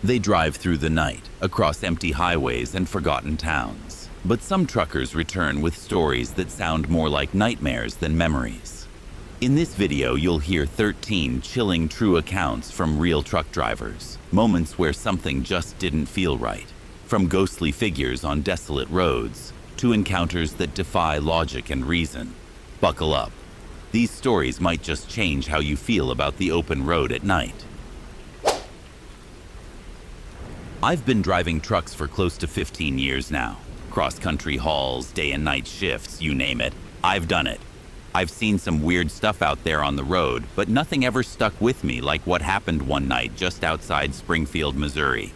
They drive through the night, across empty highways and forgotten towns. But some truckers return with stories that sound more like nightmares than memories. In this video, you'll hear 13 chilling true accounts from real truck drivers, moments where something just didn't feel right. From ghostly figures on desolate roads to encounters that defy logic and reason. Buckle up. These stories might just change how you feel about the open road at night. I've been driving trucks for close to 15 years now. Cross-country hauls, day and night shifts, you name it. I've done it. I've seen some weird stuff out there on the road, but nothing ever stuck with me like what happened one night just outside Springfield, Missouri.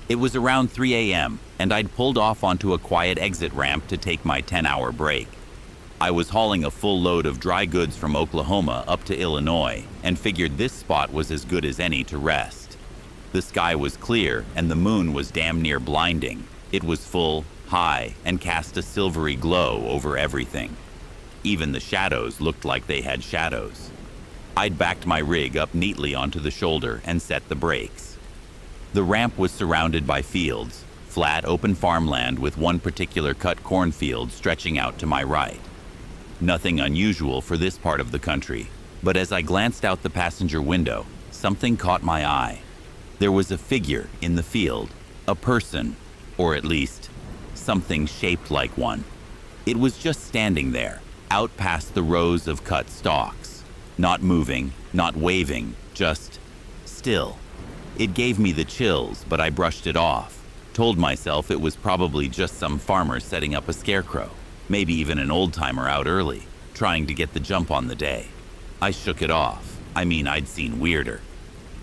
It was around 3 a.m., and I'd pulled off onto a quiet exit ramp to take my 10-hour break. I was hauling a full load of dry goods from Oklahoma up to Illinois and figured this spot was as good as any to rest. The sky was clear and the moon was damn near blinding. It was full, high, and cast a silvery glow over everything. Even the shadows looked like they had shadows. I'd backed my rig up neatly onto the shoulder and set the brakes. The ramp was surrounded by fields, flat open farmland with one particular cut cornfield stretching out to my right. Nothing unusual for this part of the country, but as I glanced out the passenger window, something caught my eye. There was a figure in the field, a person, or at least something shaped like one. It was just standing there, out past the rows of cut stalks. Not moving, not waving, just still. It gave me the chills, but I brushed it off, told myself it was probably just some farmer setting up a scarecrow, maybe even an old-timer out early, trying to get the jump on the day. I shook it off. I'd seen weirder.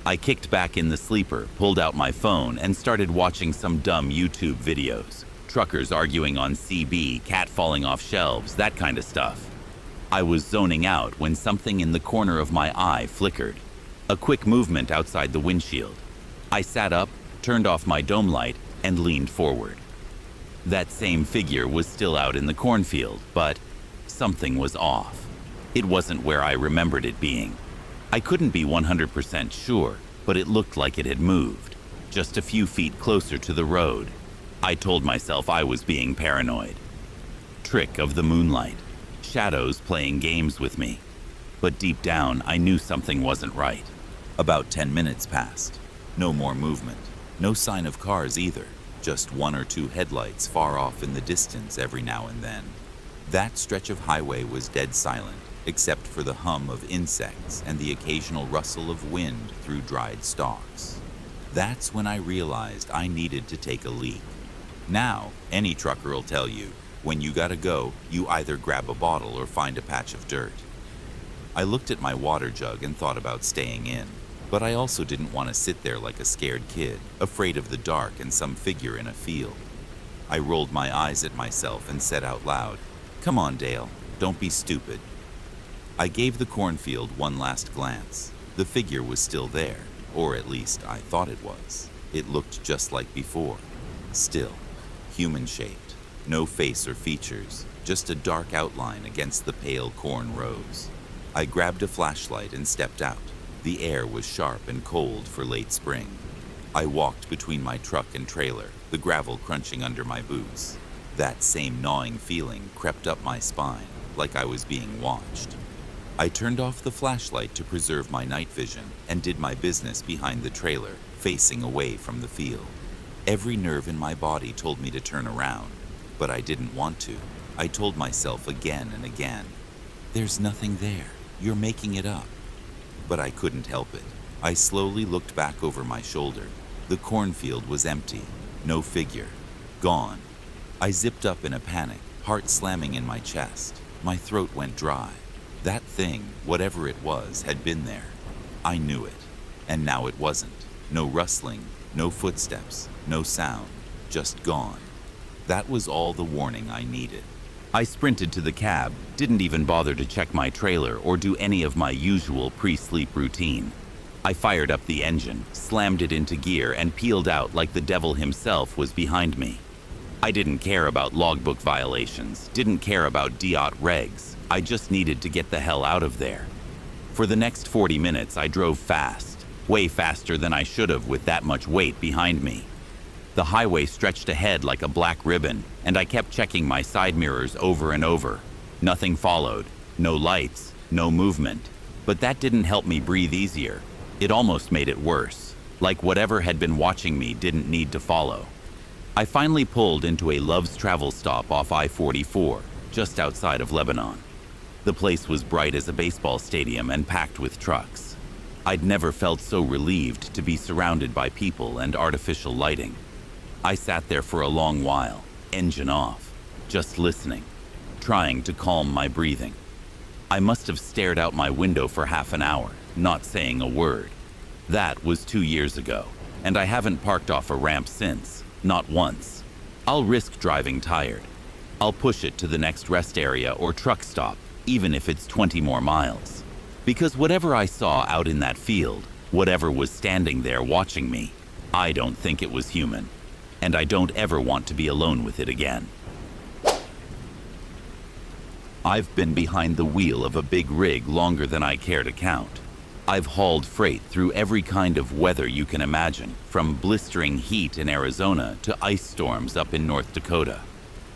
I kicked back in the sleeper, pulled out my phone, and started watching some dumb YouTube videos. Truckers arguing on CB, cat falling off shelves, that kind of stuff. I was zoning out when something in the corner of my eye flickered. A quick movement outside the windshield. I sat up, turned off my dome light, and leaned forward. That same figure was still out in the cornfield, but something was off. It wasn't where I remembered it being. I couldn't be 100% sure, but it looked like it had moved, just a few feet closer to the road. I told myself I was being paranoid. Trick of the moonlight, shadows playing games with me. But deep down, I knew something wasn't right. About 10 minutes passed. No more movement. No sign of cars either. Just one or two headlights far off in the distance every now and then. That stretch of highway was dead silent, except for the hum of insects and the occasional rustle of wind through dried stalks. That's when I realized I needed to take a leak. Now, any trucker will tell you, when you gotta go, you either grab a bottle or find a patch of dirt. I looked at my water jug and thought about staying in, but I also didn't want to sit there like a scared kid, afraid of the dark and some figure in a field. I rolled my eyes at myself and said out loud, "Come on, Dale, don't be stupid." I gave the cornfield one last glance. The figure was still there, or at least I thought it was. It looked just like before. Still, human-shaped, no face or features, just a dark outline against the pale corn rows. I grabbed a flashlight and stepped out. The air was sharp and cold for late spring. I walked between my truck and trailer, the gravel crunching under my boots. That same gnawing feeling crept up my spine, like I was being watched. I turned off the flashlight to preserve my night vision and did my business behind the trailer, facing away from the field. Every nerve in my body told me to turn around, but I didn't want to. I told myself again and again, "There's nothing there. You're making it up." But I couldn't help it. I slowly looked back over my shoulder. The cornfield was empty. No figure. Gone. I zipped up in a panic, heart slamming in my chest. My throat went dry. That thing, whatever it was, had been there. I knew it. And now it wasn't. No rustling, no footsteps, no sound. Just gone. That was all the warning I needed. I sprinted to the cab, didn't even bother to check my trailer or do any of my usual pre-sleep routine. I fired up the engine, slammed it into gear, and peeled out like the devil himself was behind me. I didn't care about logbook violations, didn't care about DOT regs. I just needed to get the hell out of there. For the next 40 minutes, I drove fast, way faster than I should have with that much weight behind me. The highway stretched ahead like a black ribbon, and I kept checking my side mirrors over and over. Nothing followed, no lights, no movement. But that didn't help me breathe easier. It almost made it worse, like whatever had been watching me didn't need to follow. I finally pulled into a Love's Travel stop off I-44, just outside of Lebanon. The place was bright as a baseball stadium and packed with trucks. I'd never felt so relieved to be surrounded by people and artificial lighting. I sat there for a long while, engine off, just listening, trying to calm my breathing. I must have stared out my window for half an hour, not saying a word. That was 2 years ago, and I haven't parked off a ramp since, not once. I'll risk driving tired. I'll push it to the next rest area or truck stop, even if it's 20 more miles. Because whatever I saw out in that field, whatever was standing there watching me, I don't think it was human. And I don't ever want to be alone with it again. I've been behind the wheel of a big rig longer than I care to count. I've hauled freight through every kind of weather you can imagine, from blistering heat in Arizona to ice storms up in North Dakota.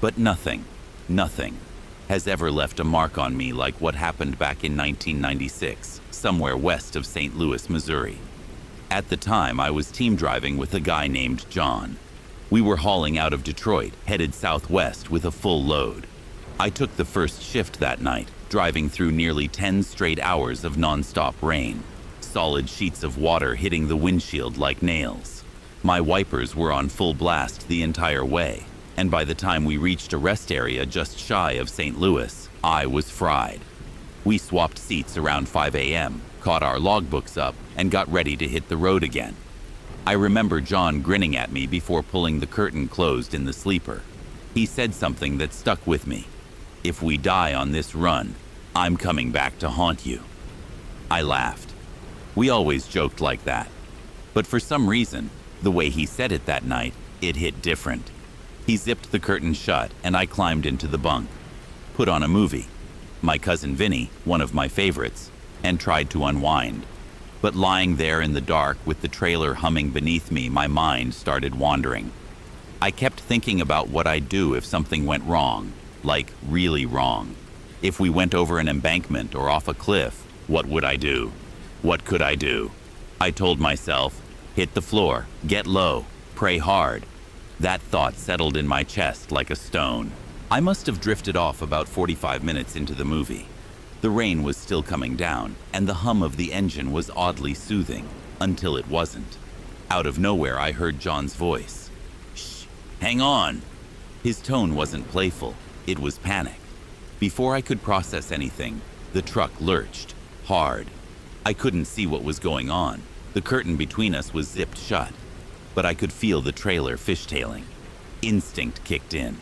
But nothing has ever left a mark on me like what happened back in 1996, somewhere west of St. Louis, Missouri. At the time, I was team driving with a guy named John. We were hauling out of Detroit, headed southwest with a full load. I took the first shift that night, driving through nearly 10 straight hours of nonstop rain, solid sheets of water hitting the windshield like nails. My wipers were on full blast the entire way, and by the time we reached a rest area just shy of St. Louis, I was fried. We swapped seats around 5 a.m., caught our logbooks up, and got ready to hit the road again. I remember John grinning at me before pulling the curtain closed in the sleeper. He said something that stuck with me. "If we die on this run, I'm coming back to haunt you." I laughed. We always joked like that. But for some reason, the way he said it that night, it hit different. He zipped the curtain shut and I climbed into the bunk, put on a movie, My Cousin Vinny, one of my favorites, and tried to unwind. But lying there in the dark with the trailer humming beneath me, my mind started wandering. I kept thinking about what I'd do if something went wrong, like really wrong. If we went over an embankment or off a cliff, what would I do? What could I do? I told myself, hit the floor, get low, pray hard. That thought settled in my chest like a stone. I must have drifted off about 45 minutes into the movie. The rain was still coming down, and the hum of the engine was oddly soothing, until it wasn't. Out of nowhere, I heard John's voice. "Shh, hang on." His tone wasn't playful, it was panic. Before I could process anything, the truck lurched, hard. I couldn't see what was going on. The curtain between us was zipped shut, but I could feel the trailer fishtailing. Instinct kicked in.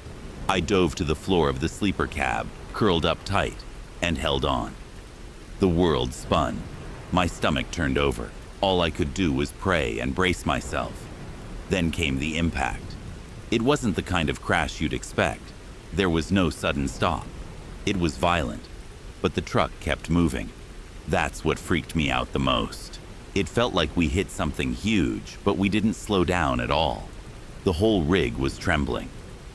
I dove to the floor of the sleeper cab, curled up tight, and held on. The world spun. My stomach turned over. All I could do was pray and brace myself. Then came the impact. It wasn't the kind of crash you'd expect. There was no sudden stop. It was violent, but the truck kept moving. That's what freaked me out the most. It felt like we hit something huge, but we didn't slow down at all. The whole rig was trembling.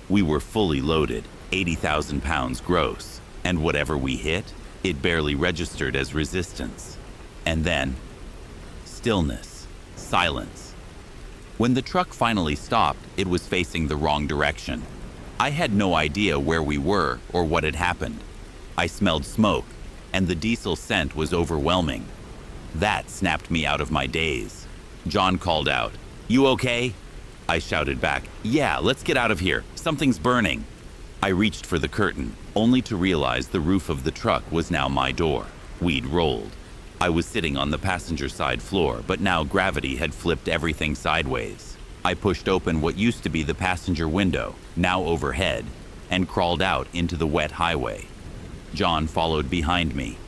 We were fully loaded, 80,000 pounds gross, and whatever we hit, it barely registered as resistance. And then, stillness, silence. When the truck finally stopped, it was facing the wrong direction. I had no idea where we were or what had happened. I smelled smoke, and the diesel scent was overwhelming. That snapped me out of my daze. John called out, "You okay?" I shouted back, "Yeah, let's get out of here. Something's burning." I reached for the curtain, only to realize the roof of the truck was now my door. We'd rolled. I was sitting on the passenger side floor, but now gravity had flipped everything sideways. I pushed open what used to be the passenger window, now overhead, and crawled out into the wet highway. John followed behind me.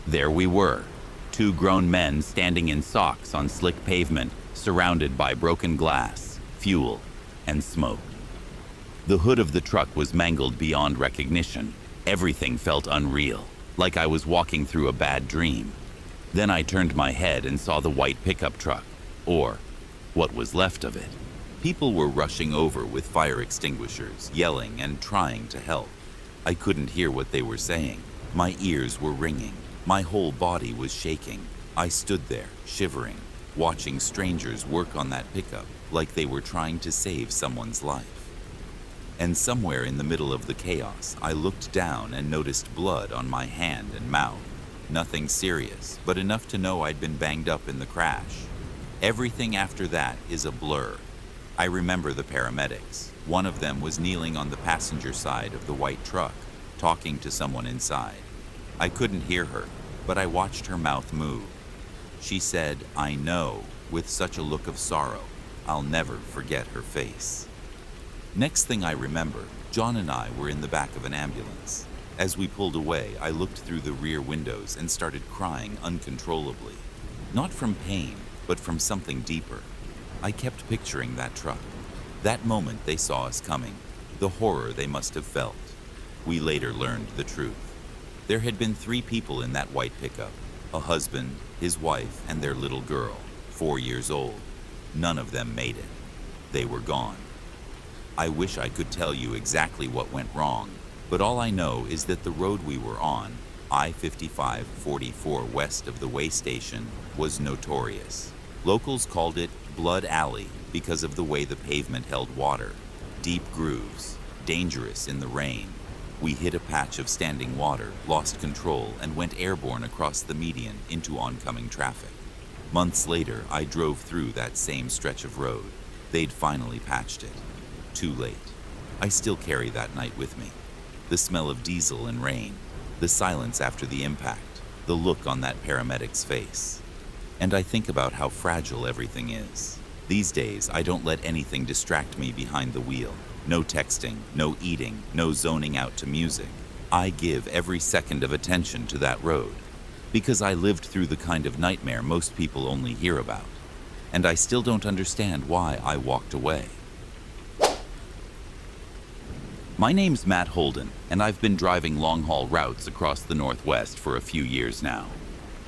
There we were, two grown men standing in socks on slick pavement, surrounded by broken glass, fuel, and smoke. The hood of the truck was mangled beyond recognition. Everything felt unreal, like I was walking through a bad dream. Then I turned my head and saw the white pickup truck, or what was left of it. People were rushing over with fire extinguishers, yelling and trying to help. I couldn't hear what they were saying. My ears were ringing. My whole body was shaking. I stood there, shivering, watching strangers work on that pickup like they were trying to save someone's life. And somewhere in the middle of the chaos, I looked down and noticed blood on my hand and mouth. Nothing serious, but enough to know I'd been banged up in the crash. Everything after that is a blur. I remember the paramedics. One of them was kneeling on the passenger side of the white truck, talking to someone inside. I couldn't hear her, but I watched her mouth move. She said, "I know," with such a look of sorrow. I'll never forget her face. Next thing I remember, John and I were in the back of an ambulance. As we pulled away, I looked through the rear windows and started crying uncontrollably. Not from pain, but from something deeper. I kept picturing that truck. That moment they saw us coming, the horror they must have felt. We later learned the truth. There had been 3 people in that white pickup: a husband, his wife, and their little girl, 4 years old. None of them made it. They were gone. I wish I could tell you exactly what went wrong, but all I know is that the road we were on, I-55-44 west of the way station, was notorious. Locals called it Blood Alley because of the way the pavement held water. Deep grooves, dangerous in the rain. We hit a patch of standing water, lost control, and went airborne across the median into oncoming traffic. Months later, I drove through that same stretch of road. They'd finally patched it. Too late. I still carry that night with me. The smell of diesel and rain, the silence after the impact, the look on that paramedic's face. And I think about how fragile everything is. These days, I don't let anything distract me behind the wheel. No texting, no eating, no zoning out to music. I give every second of attention to that road, because I lived through the kind of nightmare most people only hear about. And I still don't understand why I walked away. My name's Matt Holden, and I've been driving long-haul routes across the Northwest for a few years now.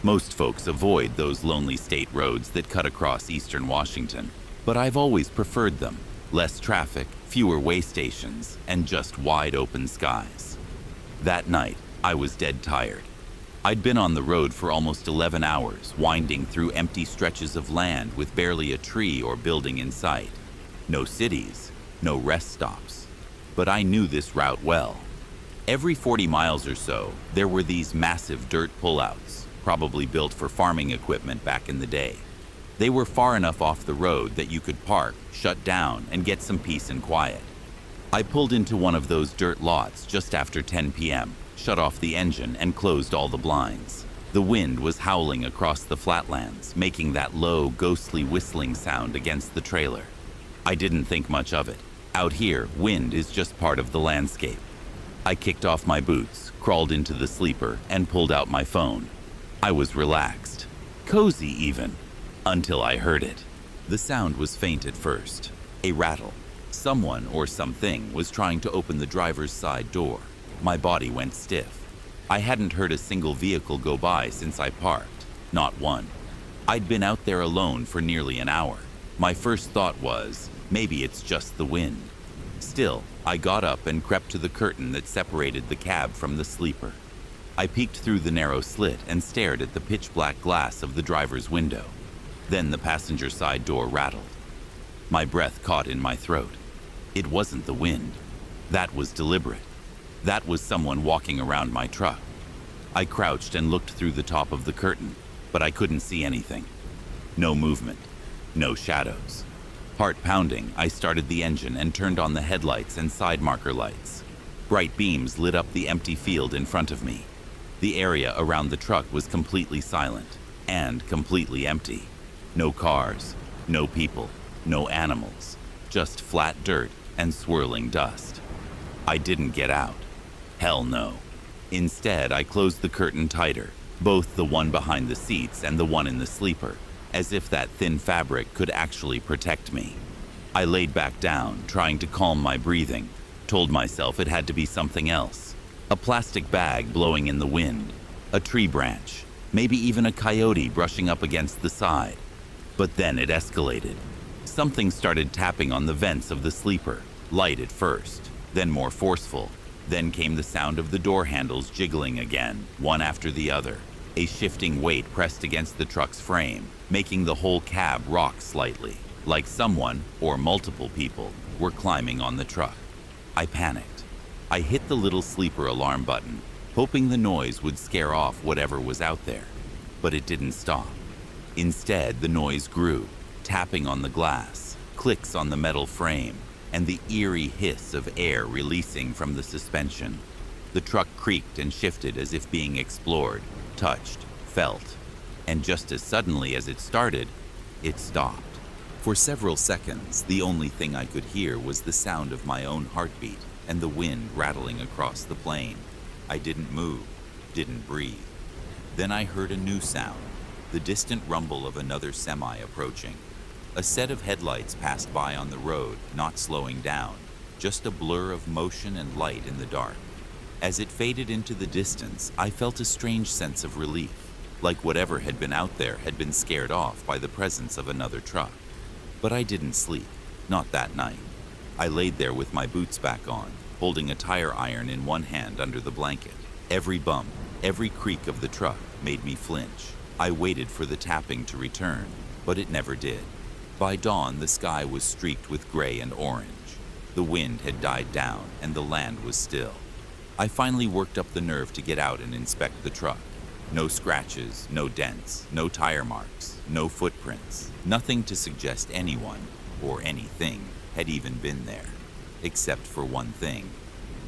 Most folks avoid those lonely state roads that cut across eastern Washington, but I've always preferred them. Less traffic, fewer way stations, and just wide open skies. That night, I was dead tired. I'd been on the road for almost 11 hours, winding through empty stretches of land with barely a tree or building in sight. No cities, no rest stops. But I knew this route well. Every 40 miles or so, there were these massive dirt pullouts, probably built for farming equipment back in the day. They were far enough off the road that you could park, shut down, and get some peace and quiet. I pulled into one of those dirt lots just after 10 p.m., shut off the engine, and closed all the blinds. The wind was howling across the flatlands, making that low, ghostly whistling sound against the trailer. I didn't think much of it. Out here, wind is just part of the landscape. I kicked off my boots, crawled into the sleeper, and pulled out my phone. I was relaxed, cozy even, until I heard it. The sound was faint at first, a rattle. Someone or something was trying to open the driver's side door. My body went stiff. I hadn't heard a single vehicle go by since I parked, not one. I'd been out there alone for nearly an hour. My first thought was, maybe it's just the wind. Still, I got up and crept to the curtain that separated the cab from the sleeper. I peeked through the narrow slit and stared at the pitch-black glass of the driver's window. Then the passenger side door rattled. My breath caught in my throat. It wasn't the wind. That was deliberate. That was someone walking around my truck. I crouched and looked through the top of the curtain, but I couldn't see anything. No movement, no shadows. Heart pounding, I started the engine and turned on the headlights and side marker lights. Bright beams lit up the empty field in front of me. The area around the truck was completely silent and completely empty. No cars, no people, no animals, just flat dirt and swirling dust. I didn't get out. Hell no. Instead, I closed the curtain tighter, both the one behind the seats and the one in the sleeper, as if that thin fabric could actually protect me. I laid back down, trying to calm my breathing, told myself it had to be something else. A plastic bag blowing in the wind, a tree branch, maybe even a coyote brushing up against the side. But then it escalated. Something started tapping on the vents of the sleeper, light at first, then more forceful. Then came the sound of the door handles jiggling again, one after the other. A shifting weight pressed against the truck's frame, making the whole cab rock slightly, like someone, or multiple people, were climbing on the truck. I panicked. I hit the little sleeper alarm button, hoping the noise would scare off whatever was out there. But it didn't stop. Instead, the noise grew, tapping on the glass, clicks on the metal frame, and the eerie hiss of air releasing from the suspension. The truck creaked and shifted as if being explored, touched, felt, and just as suddenly as it started, it stopped. For several seconds, the only thing I could hear was the sound of my own heartbeat and the wind rattling across the plain. I didn't move, didn't breathe. Then I heard a new sound, the distant rumble of another semi approaching. A set of headlights passed by on the road, not slowing down, just a blur of motion and light in the dark. As it faded into the distance, I felt a strange sense of relief, like whatever had been out there had been scared off by the presence of another truck. But I didn't sleep, not that night. I laid there with my boots back on, holding a tire iron in one hand under the blanket. Every bump, every creak of the truck made me flinch. I waited for the tapping to return, but it never did. By dawn, the sky was streaked with gray and orange. The wind had died down, and the land was still. I finally worked up the nerve to get out and inspect the truck. No scratches, no dents, no tire marks, no footprints, nothing to suggest anyone, or anything, had even been there. Except for one thing.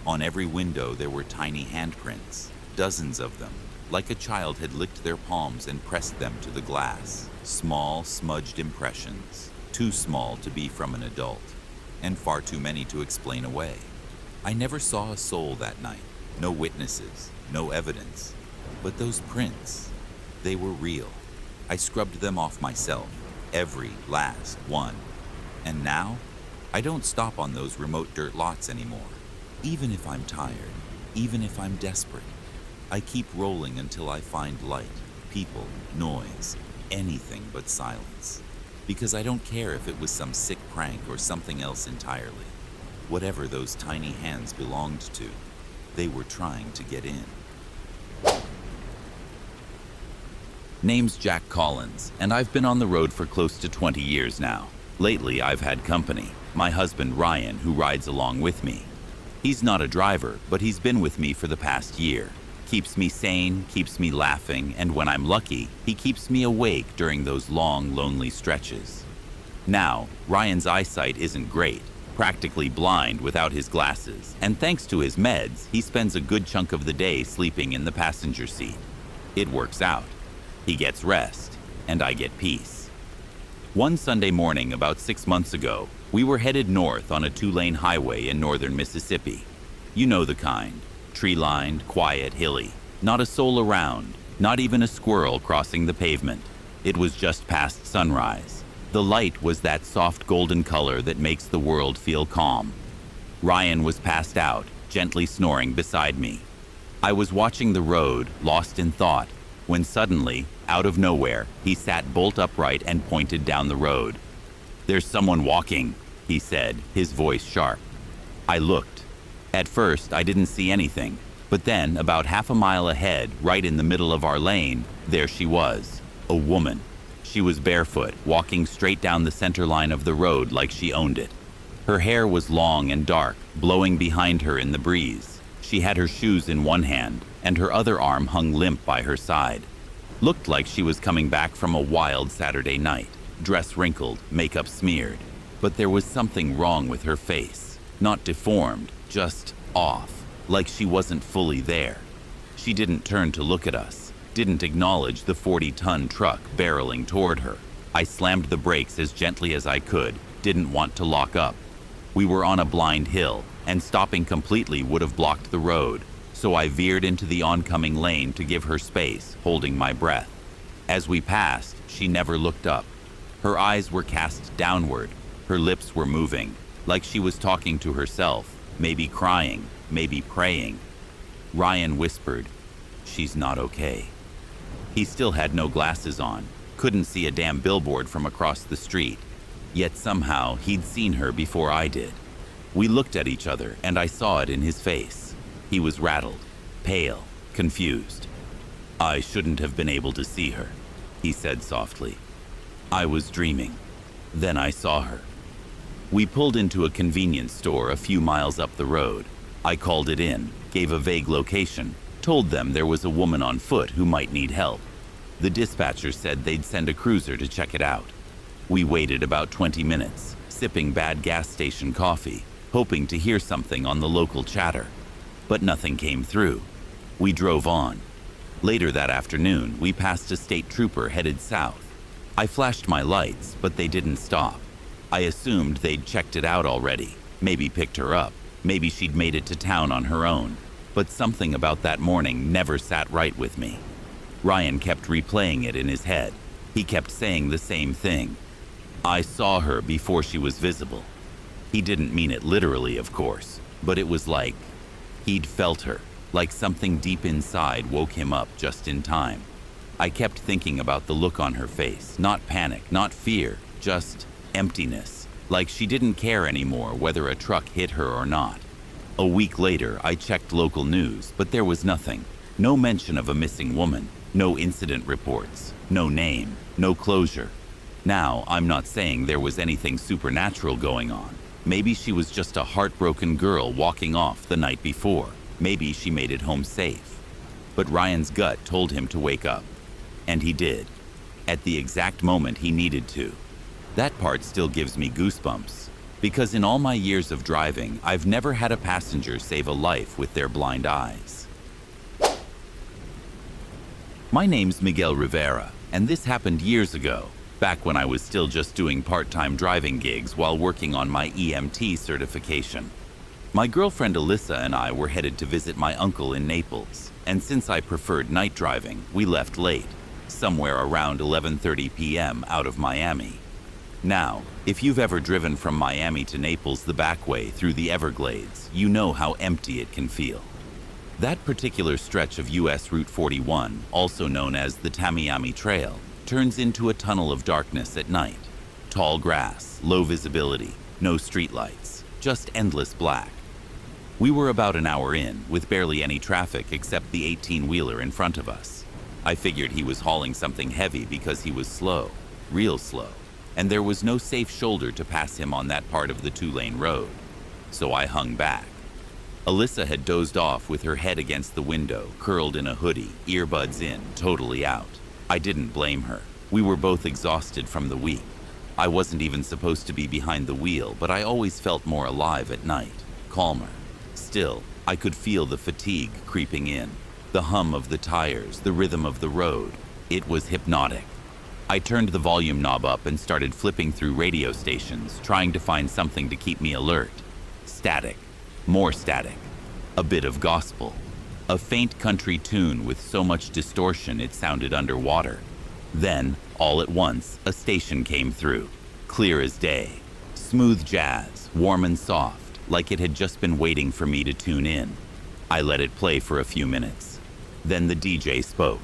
On every window there were tiny handprints, dozens of them, like a child had licked their palms and pressed them to the glass. Small, smudged impressions, too small to be from an adult, and far too many to explain away. I never saw a soul that night, no witnesses, no evidence. But those prints, they were real. I scrubbed them off myself, every last one. And now, I don't stop on those remote dirt lots anymore. Even if I'm tired, even if I'm desperate, I keep rolling until I find light, people, noise, anything but silence. Because I don't care if it was some sick prank or something else entirely. Whatever those tiny hands belonged to, they were trying to get in. Name's Jack Collins, and I've been on the road for close to 20 years now. Lately, I've had company, my husband Ryan, who rides along with me. He's not a driver, but he's been with me for the past year. Keeps me sane, keeps me laughing, and when I'm lucky, he keeps me awake during those long, lonely stretches. Now, Ryan's eyesight isn't great, practically blind without his glasses, and thanks to his meds, he spends a good chunk of the day sleeping in the passenger seat. It works out. He gets rest, and I get peace. One Sunday morning about 6 months ago, we were headed north on a 2-lane highway in northern Mississippi. You know the kind. Tree-lined, quiet, hilly. Not a soul around, not even a squirrel crossing the pavement. It was just past sunrise. The light was that soft golden color that makes the world feel calm. Ryan was passed out, gently snoring beside me. I was watching the road, lost in thought, when suddenly, out of nowhere, he sat bolt upright and pointed down the road. "There's someone walking," he said, his voice sharp. I looked. At first, I didn't see anything, but then, about half a mile ahead, right in the middle of our lane, there she was, a woman. She was barefoot, walking straight down the center line of the road like she owned it. Her hair was long and dark, blowing behind her in the breeze. She had her shoes in one hand, and her other arm hung limp by her side. Looked like she was coming back from a wild Saturday night, dress wrinkled, makeup smeared. But there was something wrong with her face, not deformed, just off, like she wasn't fully there. She didn't turn to look at us, didn't acknowledge the 40-ton truck barreling toward her. I slammed the brakes as gently as I could, didn't want to lock up. We were on a blind hill, and stopping completely would have blocked the road, so I veered into the oncoming lane to give her space, holding my breath. As we passed, she never looked up. Her eyes were cast downward, her lips were moving, like she was talking to herself, maybe crying, maybe praying. Ryan whispered, "She's not okay." He still had no glasses on, couldn't see a damn billboard from across the street, yet somehow he'd seen her before I did. We looked at each other, and I saw it in his face. He was rattled, pale, confused. "I shouldn't have been able to see her," he said softly. "I was dreaming. Then I saw her." We pulled into a convenience store a few miles up the road. I called it in, gave a vague location, told them there was a woman on foot who might need help. The dispatcher said they'd send a cruiser to check it out. We waited about 20 minutes, sipping bad gas station coffee, hoping to hear something on the local chatter. But nothing came through. We drove on. Later that afternoon, we passed a state trooper headed south. I flashed my lights, but they didn't stop. I assumed they'd checked it out already, maybe picked her up, maybe she'd made it to town on her own. But something about that morning never sat right with me. Ryan kept replaying it in his head. He kept saying the same thing. I saw her before she was visible. He didn't mean it literally, of course, but it was like he'd felt her, like something deep inside woke him up just in time. I kept thinking about the look on her face, not panic, not fear, just emptiness, like she didn't care anymore whether a truck hit her or not. A week later, I checked local news, but there was nothing. No mention of a missing woman, no incident reports, no name, no closure. Now, I'm not saying there was anything supernatural going on. Maybe she was just a heartbroken girl walking off the night before. Maybe she made it home safe. But Ryan's gut told him to wake up. And he did. At the exact moment he needed to. That part still gives me goosebumps. Because in all my years of driving, I've never had a passenger save a life with their blind eyes. My name's Miguel Rivera, and this happened years ago, back when I was still just doing part-time driving gigs while working on my EMT certification. My girlfriend Alyssa and I were headed to visit my uncle in Naples, and since I preferred night driving, we left late, somewhere around 11:30 p.m. out of Miami. Now, if you've ever driven from Miami to Naples the back way through the Everglades, you know how empty it can feel. That particular stretch of US Route 41, also known as the Tamiami Trail, turns into a tunnel of darkness at night. Tall grass, low visibility, no streetlights, just endless black. We were about an hour in, with barely any traffic except the 18-wheeler in front of us. I figured he was hauling something heavy because he was slow, real slow, and there was no safe shoulder to pass him on that part of the two-lane road. So I hung back. Alyssa had dozed off with her head against the window, curled in a hoodie, earbuds in, totally out. I didn't blame her. We were both exhausted from the week. I wasn't even supposed to be behind the wheel, but I always felt more alive at night, calmer. Still, I could feel the fatigue creeping in, the hum of the tires, the rhythm of the road. It was hypnotic. I turned the volume knob up and started flipping through radio stations, trying to find something to keep me alert. Static. More static. A bit of gospel. A faint country tune with so much distortion it sounded underwater. Then, all at once, a station came through, clear as day. Smooth jazz, warm and soft, like it had just been waiting for me to tune in. I let it play for a few minutes. Then the DJ spoke.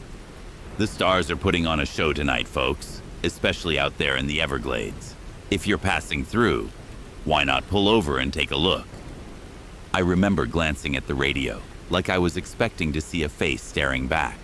"The stars are putting on a show tonight, folks, especially out there in the Everglades. If you're passing through, why not pull over and take a look?" I remember glancing at the radio, like I was expecting to see a face staring back.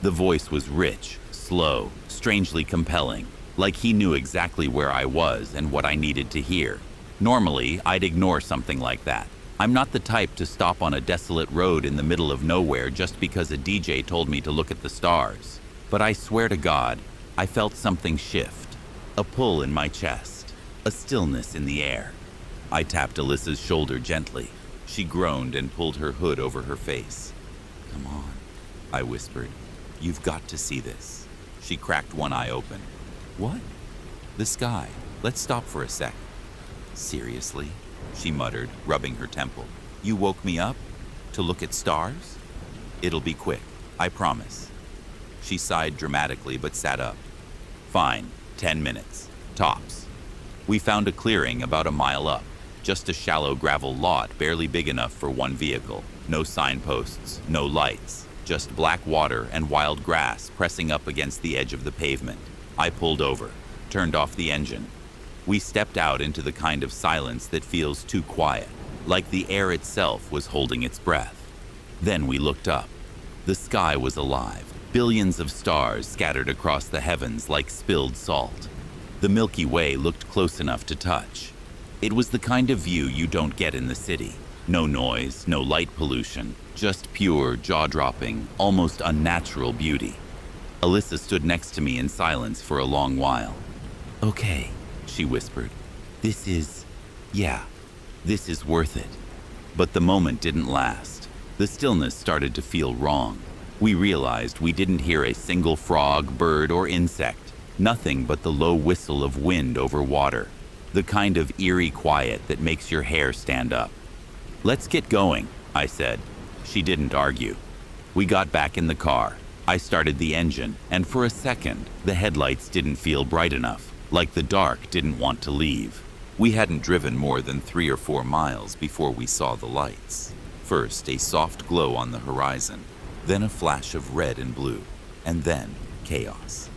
The voice was rich, slow, strangely compelling, like he knew exactly where I was and what I needed to hear. Normally, I'd ignore something like that. I'm not the type to stop on a desolate road in the middle of nowhere just because a DJ told me to look at the stars. But I swear to God, I felt something shift, a pull in my chest, a stillness in the air. I tapped Alyssa's shoulder gently. She groaned and pulled her hood over her face. "Come on," I whispered. "You've got to see this." She cracked one eye open. "What?" "The sky. Let's stop for a sec." "Seriously?" she muttered, rubbing her temple. "You woke me up? To look at stars?" "It'll be quick, I promise." She sighed dramatically but sat up. "Fine, 10 minutes. Tops." We found a clearing about a mile up. Just a shallow gravel lot barely big enough for one vehicle. No signposts, no lights, just black water and wild grass pressing up against the edge of the pavement. I pulled over, turned off the engine. We stepped out into the kind of silence that feels too quiet, like the air itself was holding its breath. Then we looked up. The sky was alive, billions of stars scattered across the heavens like spilled salt. The Milky Way looked close enough to touch. It was the kind of view you don't get in the city. No noise, no light pollution, just pure, jaw-dropping, almost unnatural beauty. Alyssa stood next to me in silence for a long while. "Okay," she whispered. This is worth it." But the moment didn't last. The stillness started to feel wrong. We realized we didn't hear a single frog, bird, or insect. Nothing but the low whistle of wind over water. The kind of eerie quiet that makes your hair stand up. "Let's get going," I said. She didn't argue. We got back in the car. I started the engine, and for a second, the headlights didn't feel bright enough, like the dark didn't want to leave. We hadn't driven more than 3 or 4 miles before we saw the lights. First, a soft glow on the horizon, then a flash of red and blue, and then chaos.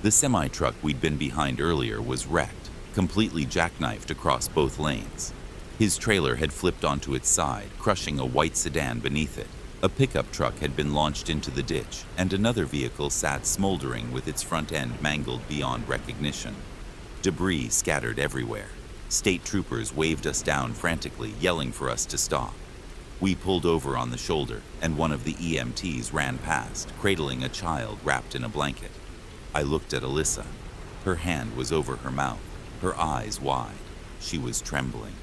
The semi-truck we'd been behind earlier was wrecked, completely jackknifed across both lanes. His trailer had flipped onto its side, crushing a white sedan beneath it. A pickup truck had been launched into the ditch, and another vehicle sat smoldering with its front end mangled beyond recognition. Debris scattered everywhere. State troopers waved us down frantically, yelling for us to stop. We pulled over on the shoulder, and one of the EMTs ran past, cradling a child wrapped in a blanket. I looked at Alyssa. Her hand was over her mouth, her eyes wide. She was trembling.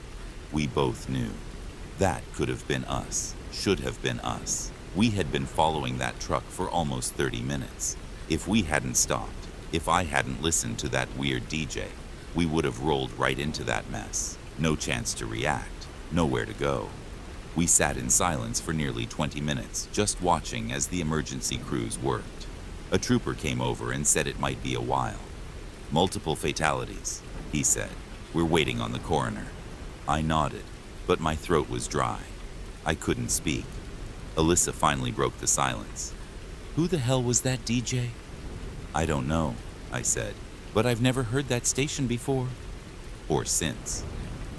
We both knew. That could have been us, should have been us. We had been following that truck for almost 30 minutes. If we hadn't stopped, if I hadn't listened to that weird DJ, we would have rolled right into that mess. No chance to react, nowhere to go. We sat in silence for nearly 20 minutes, just watching as the emergency crews worked. A trooper came over and said it might be a while. "Multiple fatalities," he said. "We're waiting on the coroner." I nodded, but my throat was dry. I couldn't speak. Alyssa finally broke the silence. "Who the hell was that DJ?" "I don't know," I said, "but I've never heard that station before." Or since.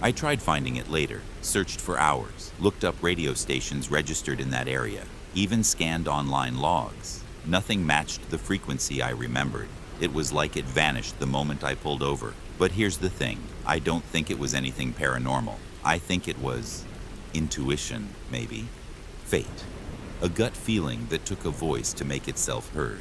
I tried finding it later, searched for hours, looked up radio stations registered in that area, even scanned online logs. Nothing matched the frequency I remembered. It was like it vanished the moment I pulled over. But here's the thing, I don't think it was anything paranormal. I think it was intuition, maybe. Fate. A gut feeling that took a voice to make itself heard.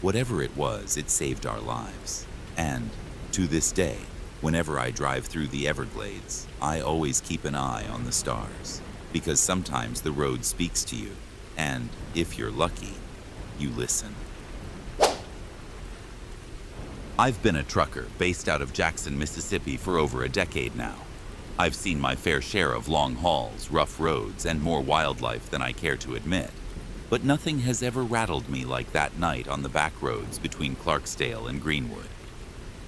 Whatever it was, it saved our lives. And, to this day, whenever I drive through the Everglades, I always keep an eye on the stars. Because sometimes the road speaks to you, and, if you're lucky, you listen. I've been a trucker based out of Jackson, Mississippi for over a decade now. I've seen my fair share of long hauls, rough roads, and more wildlife than I care to admit. But nothing has ever rattled me like that night on the back roads between Clarksdale and Greenwood.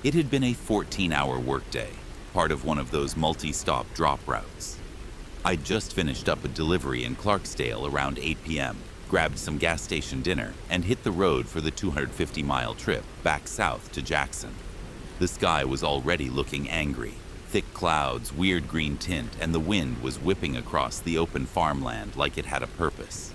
It had been a 14-hour workday, part of one of those multi-stop drop routes. I'd just finished up a delivery in Clarksdale around 8 p.m., grabbed some gas station dinner, and hit the road for the 250-mile trip back south to Jackson. The sky was already looking angry. Thick clouds, weird green tint, and the wind was whipping across the open farmland like it had a purpose.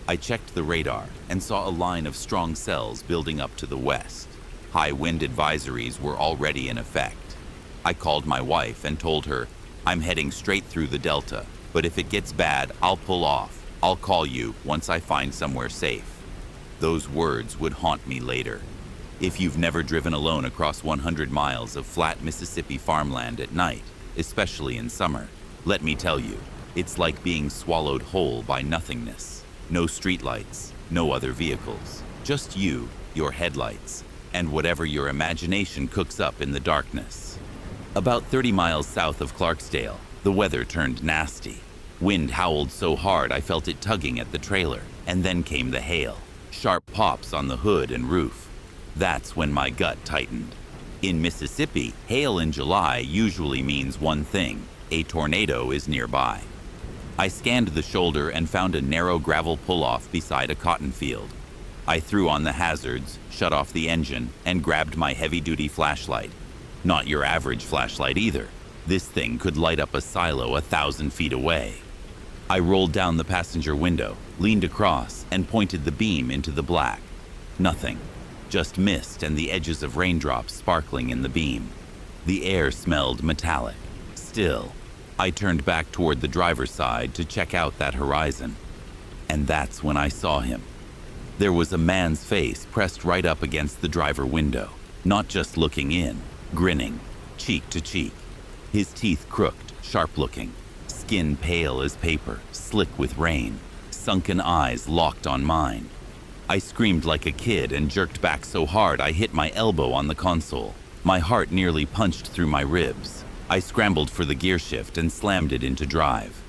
I checked the radar and saw a line of strong cells building up to the west. High wind advisories were already in effect. I called my wife and told her, "I'm heading straight through the Delta, but if it gets bad, I'll pull off. I'll call you once I find somewhere safe." Those words would haunt me later. If you've never driven alone across 100 miles of flat Mississippi farmland at night, especially in summer, let me tell you, it's like being swallowed whole by nothingness. No streetlights, no other vehicles, just you, your headlights, and whatever your imagination cooks up in the darkness. About 30 miles south of Clarksdale, the weather turned nasty. Wind howled so hard I felt it tugging at the trailer, and then came the hail. Sharp pops on the hood and roof. That's when my gut tightened. In Mississippi, hail in July usually means one thing: a tornado is nearby. I scanned the shoulder and found a narrow gravel pull-off beside a cotton field. I threw on the hazards, shut off the engine, and grabbed my heavy-duty flashlight. Not your average flashlight either. This thing could light up a silo 1,000 feet away. I rolled down the passenger window, leaned across, and pointed the beam into the black. Nothing. Just mist and the edges of raindrops sparkling in the beam. The air smelled metallic. Still, I turned back toward the driver's side to check out that horizon. And that's when I saw him. There was a man's face pressed right up against the driver window, not just looking in, grinning, cheek to cheek. His teeth crooked, sharp-looking, skin pale as paper, slick with rain, sunken eyes locked on mine. I screamed like a kid and jerked back so hard I hit my elbow on the console. My heart nearly punched through my ribs. I scrambled for the gear shift and slammed it into drive.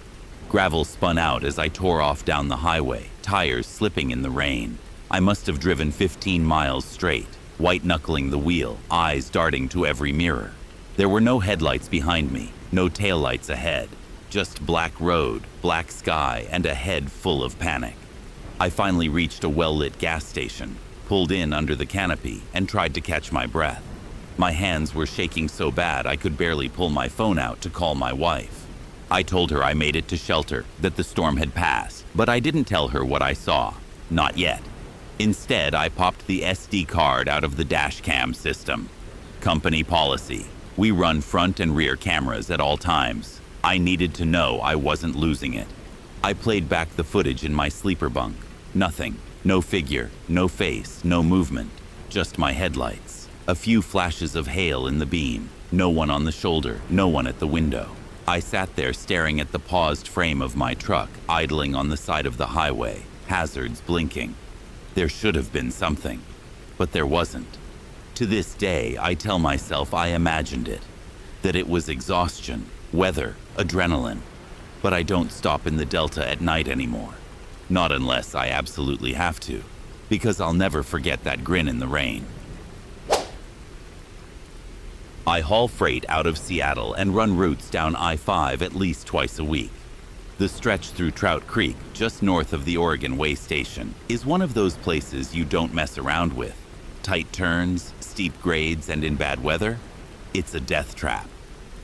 Gravel spun out as I tore off down the highway, tires slipping in the rain. I must have driven 15 miles straight, white-knuckling the wheel, eyes darting to every mirror. There were no headlights behind me, no taillights ahead, just black road, black sky, and a head full of panic. I finally reached a well-lit gas station, pulled in under the canopy, and tried to catch my breath. My hands were shaking so bad I could barely pull my phone out to call my wife. I told her I made it to shelter, that the storm had passed, but I didn't tell her what I saw. Not yet. Instead, I popped the SD card out of the dash cam system. Company policy. We run front and rear cameras at all times. I needed to know I wasn't losing it. I played back the footage in my sleeper bunk. Nothing. No figure, no face, no movement. Just my headlights. A few flashes of hail in the beam. No one on the shoulder, no one at the window. I sat there staring at the paused frame of my truck, idling on the side of the highway, hazards blinking. There should have been something, but there wasn't. To this day, I tell myself I imagined it, that it was exhaustion, weather, adrenaline. But I don't stop in the Delta at night anymore. Not unless I absolutely have to, because I'll never forget that grin in the rain. I haul freight out of Seattle and run routes down I-5 at least twice a week. The stretch through Trout Creek, just north of the Oregon Way Station, is one of those places you don't mess around with. Tight turns, steep grades, and in bad weather, it's a death trap.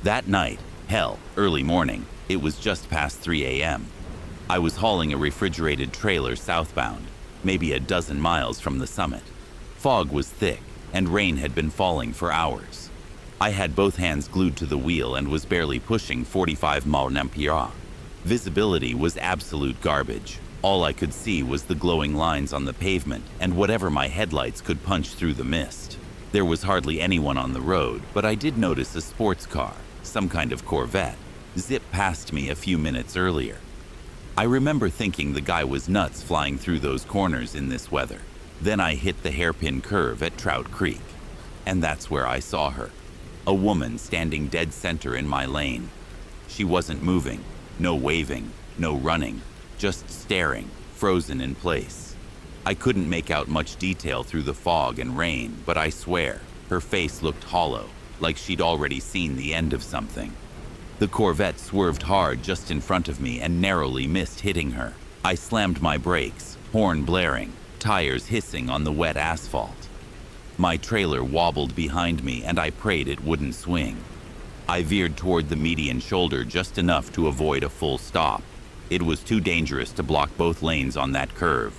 That night, hell, early morning, it was just past 3 a.m. I was hauling a refrigerated trailer southbound, maybe a dozen miles from the summit. Fog was thick, and rain had been falling for hours. I had both hands glued to the wheel and was barely pushing 45 mph. Visibility was absolute garbage. All I could see was the glowing lines on the pavement and whatever my headlights could punch through the mist. There was hardly anyone on the road, but I did notice a sports car, some kind of Corvette, zip past me a few minutes earlier. I remember thinking the guy was nuts flying through those corners in this weather. Then I hit the hairpin curve at Trout Creek, and that's where I saw her. A woman standing dead center in my lane. She wasn't moving, no waving, no running, just staring, frozen in place. I couldn't make out much detail through the fog and rain, but I swear, her face looked hollow, like she'd already seen the end of something. The Corvette swerved hard just in front of me and narrowly missed hitting her. I slammed my brakes, horn blaring, tires hissing on the wet asphalt. My trailer wobbled behind me and I prayed it wouldn't swing. I veered toward the median shoulder just enough to avoid a full stop. It was too dangerous to block both lanes on that curve.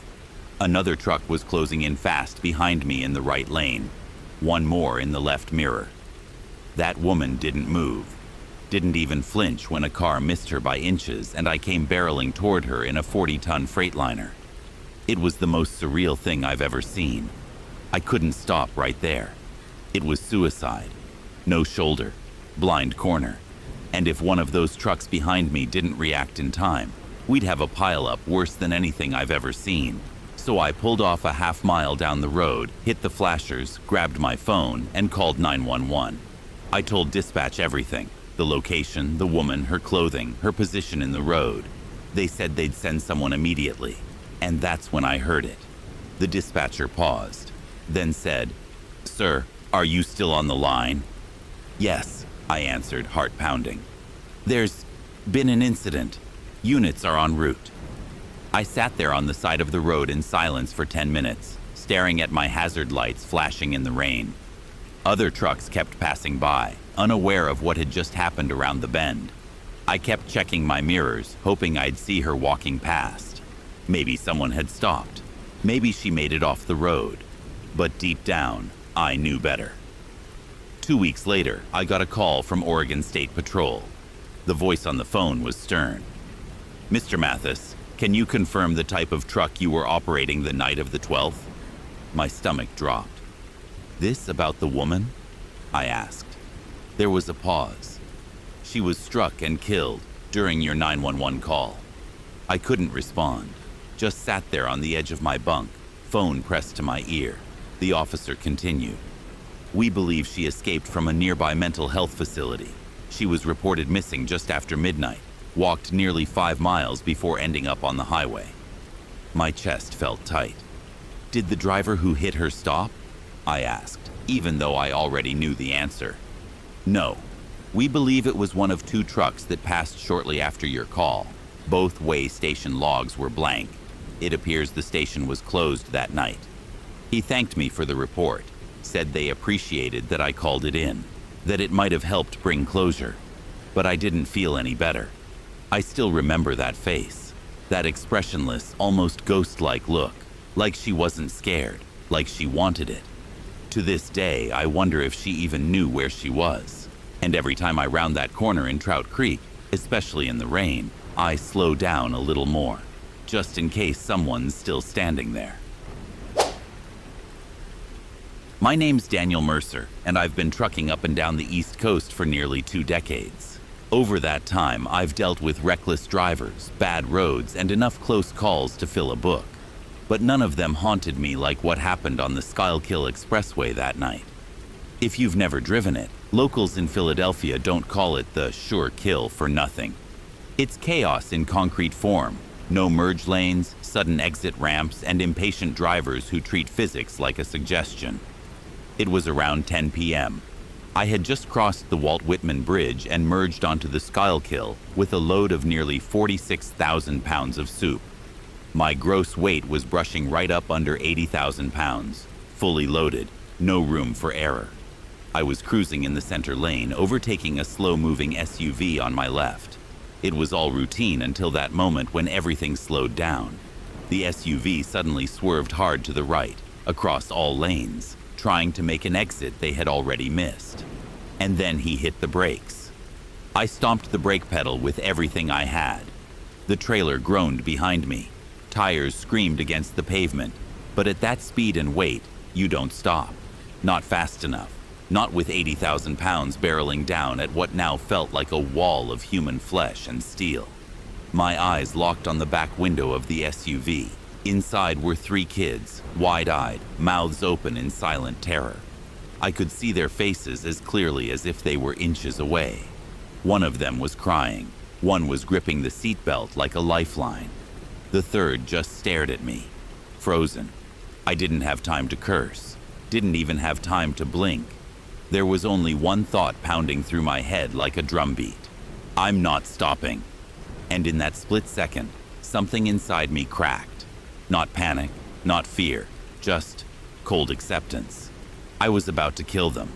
Another truck was closing in fast behind me in the right lane. One more in the left mirror. That woman didn't move. Didn't even flinch when a car missed her by inches and I came barreling toward her in a 40-ton Freightliner. It was the most surreal thing I've ever seen. I couldn't stop right there. It was suicide. No shoulder, blind corner. And if one of those trucks behind me didn't react in time, we'd have a pileup worse than anything I've ever seen. So I pulled off a half mile down the road, hit the flashers, grabbed my phone, and called 911. I told dispatch everything. The location, the woman, her clothing, her position in the road. They said they'd send someone immediately. And that's when I heard it. The dispatcher paused, then said, "Sir, are you still on the line?" "Yes," I answered, heart pounding. "There's been an incident." Units are en route. I sat there on the side of the road in silence for 10 minutes, staring at my hazard lights flashing in the rain. Other trucks kept passing by, unaware of what had just happened around the bend. I kept checking my mirrors, hoping I'd see her walking past. Maybe someone had stopped. Maybe she made it off the road. But deep down, I knew better. 2 weeks later, I got a call from Oregon State Patrol. The voice on the phone was stern. "Mr. Mathis, can you confirm the type of truck you were operating the night of the 12th? My stomach dropped. "This about the woman?" I asked. There was a pause. "She was struck and killed during your 911 call." I couldn't respond, just sat there on the edge of my bunk, phone pressed to my ear. The officer continued. "We believe she escaped from a nearby mental health facility. She was reported missing just after midnight, walked nearly 5 miles before ending up on the highway." My chest felt tight. "Did the driver who hit her stop?" I asked, even though I already knew the answer. "No. We believe it was one of 2 trucks that passed shortly after your call. Both way station logs were blank. It appears the station was closed that night." He thanked me for the report, said they appreciated that I called it in, that it might have helped bring closure. But I didn't feel any better. I still remember that face, that expressionless, almost ghost-like look, like she wasn't scared, like she wanted it. To this day, I wonder if she even knew where she was. And every time I round that corner in Trout Creek, especially in the rain, I slow down a little more, just in case someone's still standing there. My name's Daniel Mercer, and I've been trucking up and down the East Coast for nearly 2 decades. Over that time, I've dealt with reckless drivers, bad roads, and enough close calls to fill a book. But none of them haunted me like what happened on the Schuylkill Expressway that night. If you've never driven it, locals in Philadelphia don't call it the sure kill for nothing. It's chaos in concrete form. No merge lanes, sudden exit ramps, and impatient drivers who treat physics like a suggestion. It was around 10 p.m. I had just crossed the Walt Whitman Bridge and merged onto the Schuylkill with a load of nearly 46,000 pounds of soup. My gross weight was brushing right up under 80,000 pounds, fully loaded, no room for error. I was cruising in the center lane, overtaking a slow-moving SUV on my left. It was all routine until that moment when everything slowed down. The SUV suddenly swerved hard to the right, across all lanes, trying to make an exit they had already missed. And then he hit the brakes. I stomped the brake pedal with everything I had. The trailer groaned behind me. Tires screamed against the pavement, but at that speed and weight, you don't stop. Not fast enough. Not with 80,000 pounds barreling down at what now felt like a wall of human flesh and steel. My eyes locked on the back window of the SUV. Inside were 3 kids, wide-eyed, mouths open in silent terror. I could see their faces as clearly as if they were inches away. One of them was crying. One was gripping the seatbelt like a lifeline. The third just stared at me, frozen. I didn't have time to curse, didn't even have time to blink. There was only one thought pounding through my head like a drumbeat. I'm not stopping. And in that split second, something inside me cracked. Not panic, not fear, just cold acceptance. I was about to kill them.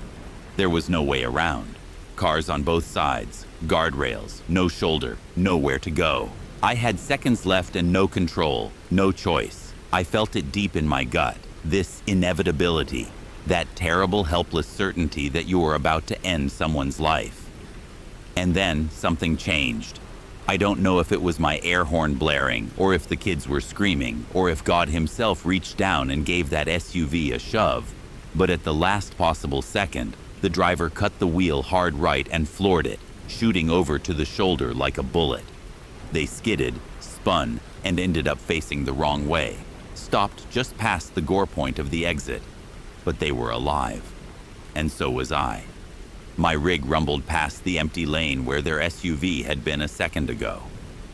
There was no way around. Cars on both sides, guardrails, no shoulder, nowhere to go. I had seconds left and no control, no choice. I felt it deep in my gut, this inevitability, that terrible, helpless certainty that you were about to end someone's life. And then something changed. I don't know if it was my air horn blaring, or if the kids were screaming, or if God himself reached down and gave that SUV a shove, but at the last possible second, the driver cut the wheel hard right and floored it, shooting over to the shoulder like a bullet. They skidded, spun, and ended up facing the wrong way, stopped just past the gore point of the exit. But they were alive, and so was I. My rig rumbled past the empty lane where their SUV had been a second ago.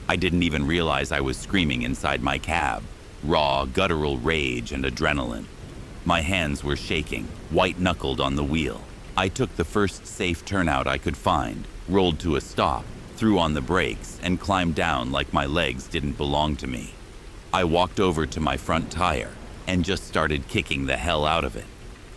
I didn't even realize I was screaming inside my cab, raw, guttural rage and adrenaline. My hands were shaking, white-knuckled on the wheel. I took the first safe turnout I could find, rolled to a stop, threw on the brakes, and climbed down like my legs didn't belong to me. I walked over to my front tire and just started kicking the hell out of it.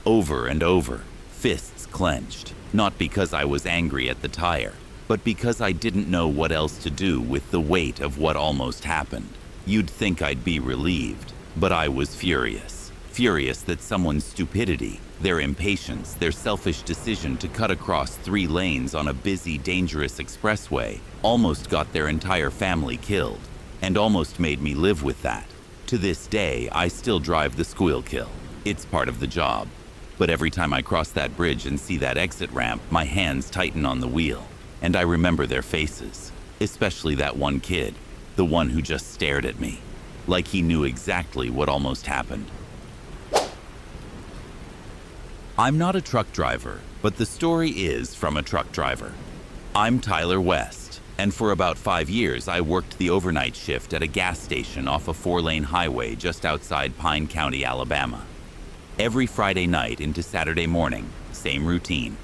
Over and over, fists clenched, not because I was angry at the tire, but because I didn't know what else to do with the weight of what almost happened. You'd think I'd be relieved, but I was furious. Furious that someone's stupidity, their impatience, their selfish decision to cut across 3 lanes on a busy, dangerous expressway almost got their entire family killed, and almost made me live with that. To this day, I still drive the squeal kill. It's part of the job. But every time I cross that bridge and see that exit ramp, my hands tighten on the wheel, and I remember their faces, especially that one kid, the one who just stared at me, like he knew exactly what almost happened. I'm not a truck driver, but the story is from a truck driver. I'm Tyler West, and for about 5 years I worked the overnight shift at a gas station off a 4-lane highway just outside Pine County, Alabama. Every Friday night into Saturday morning, same routine.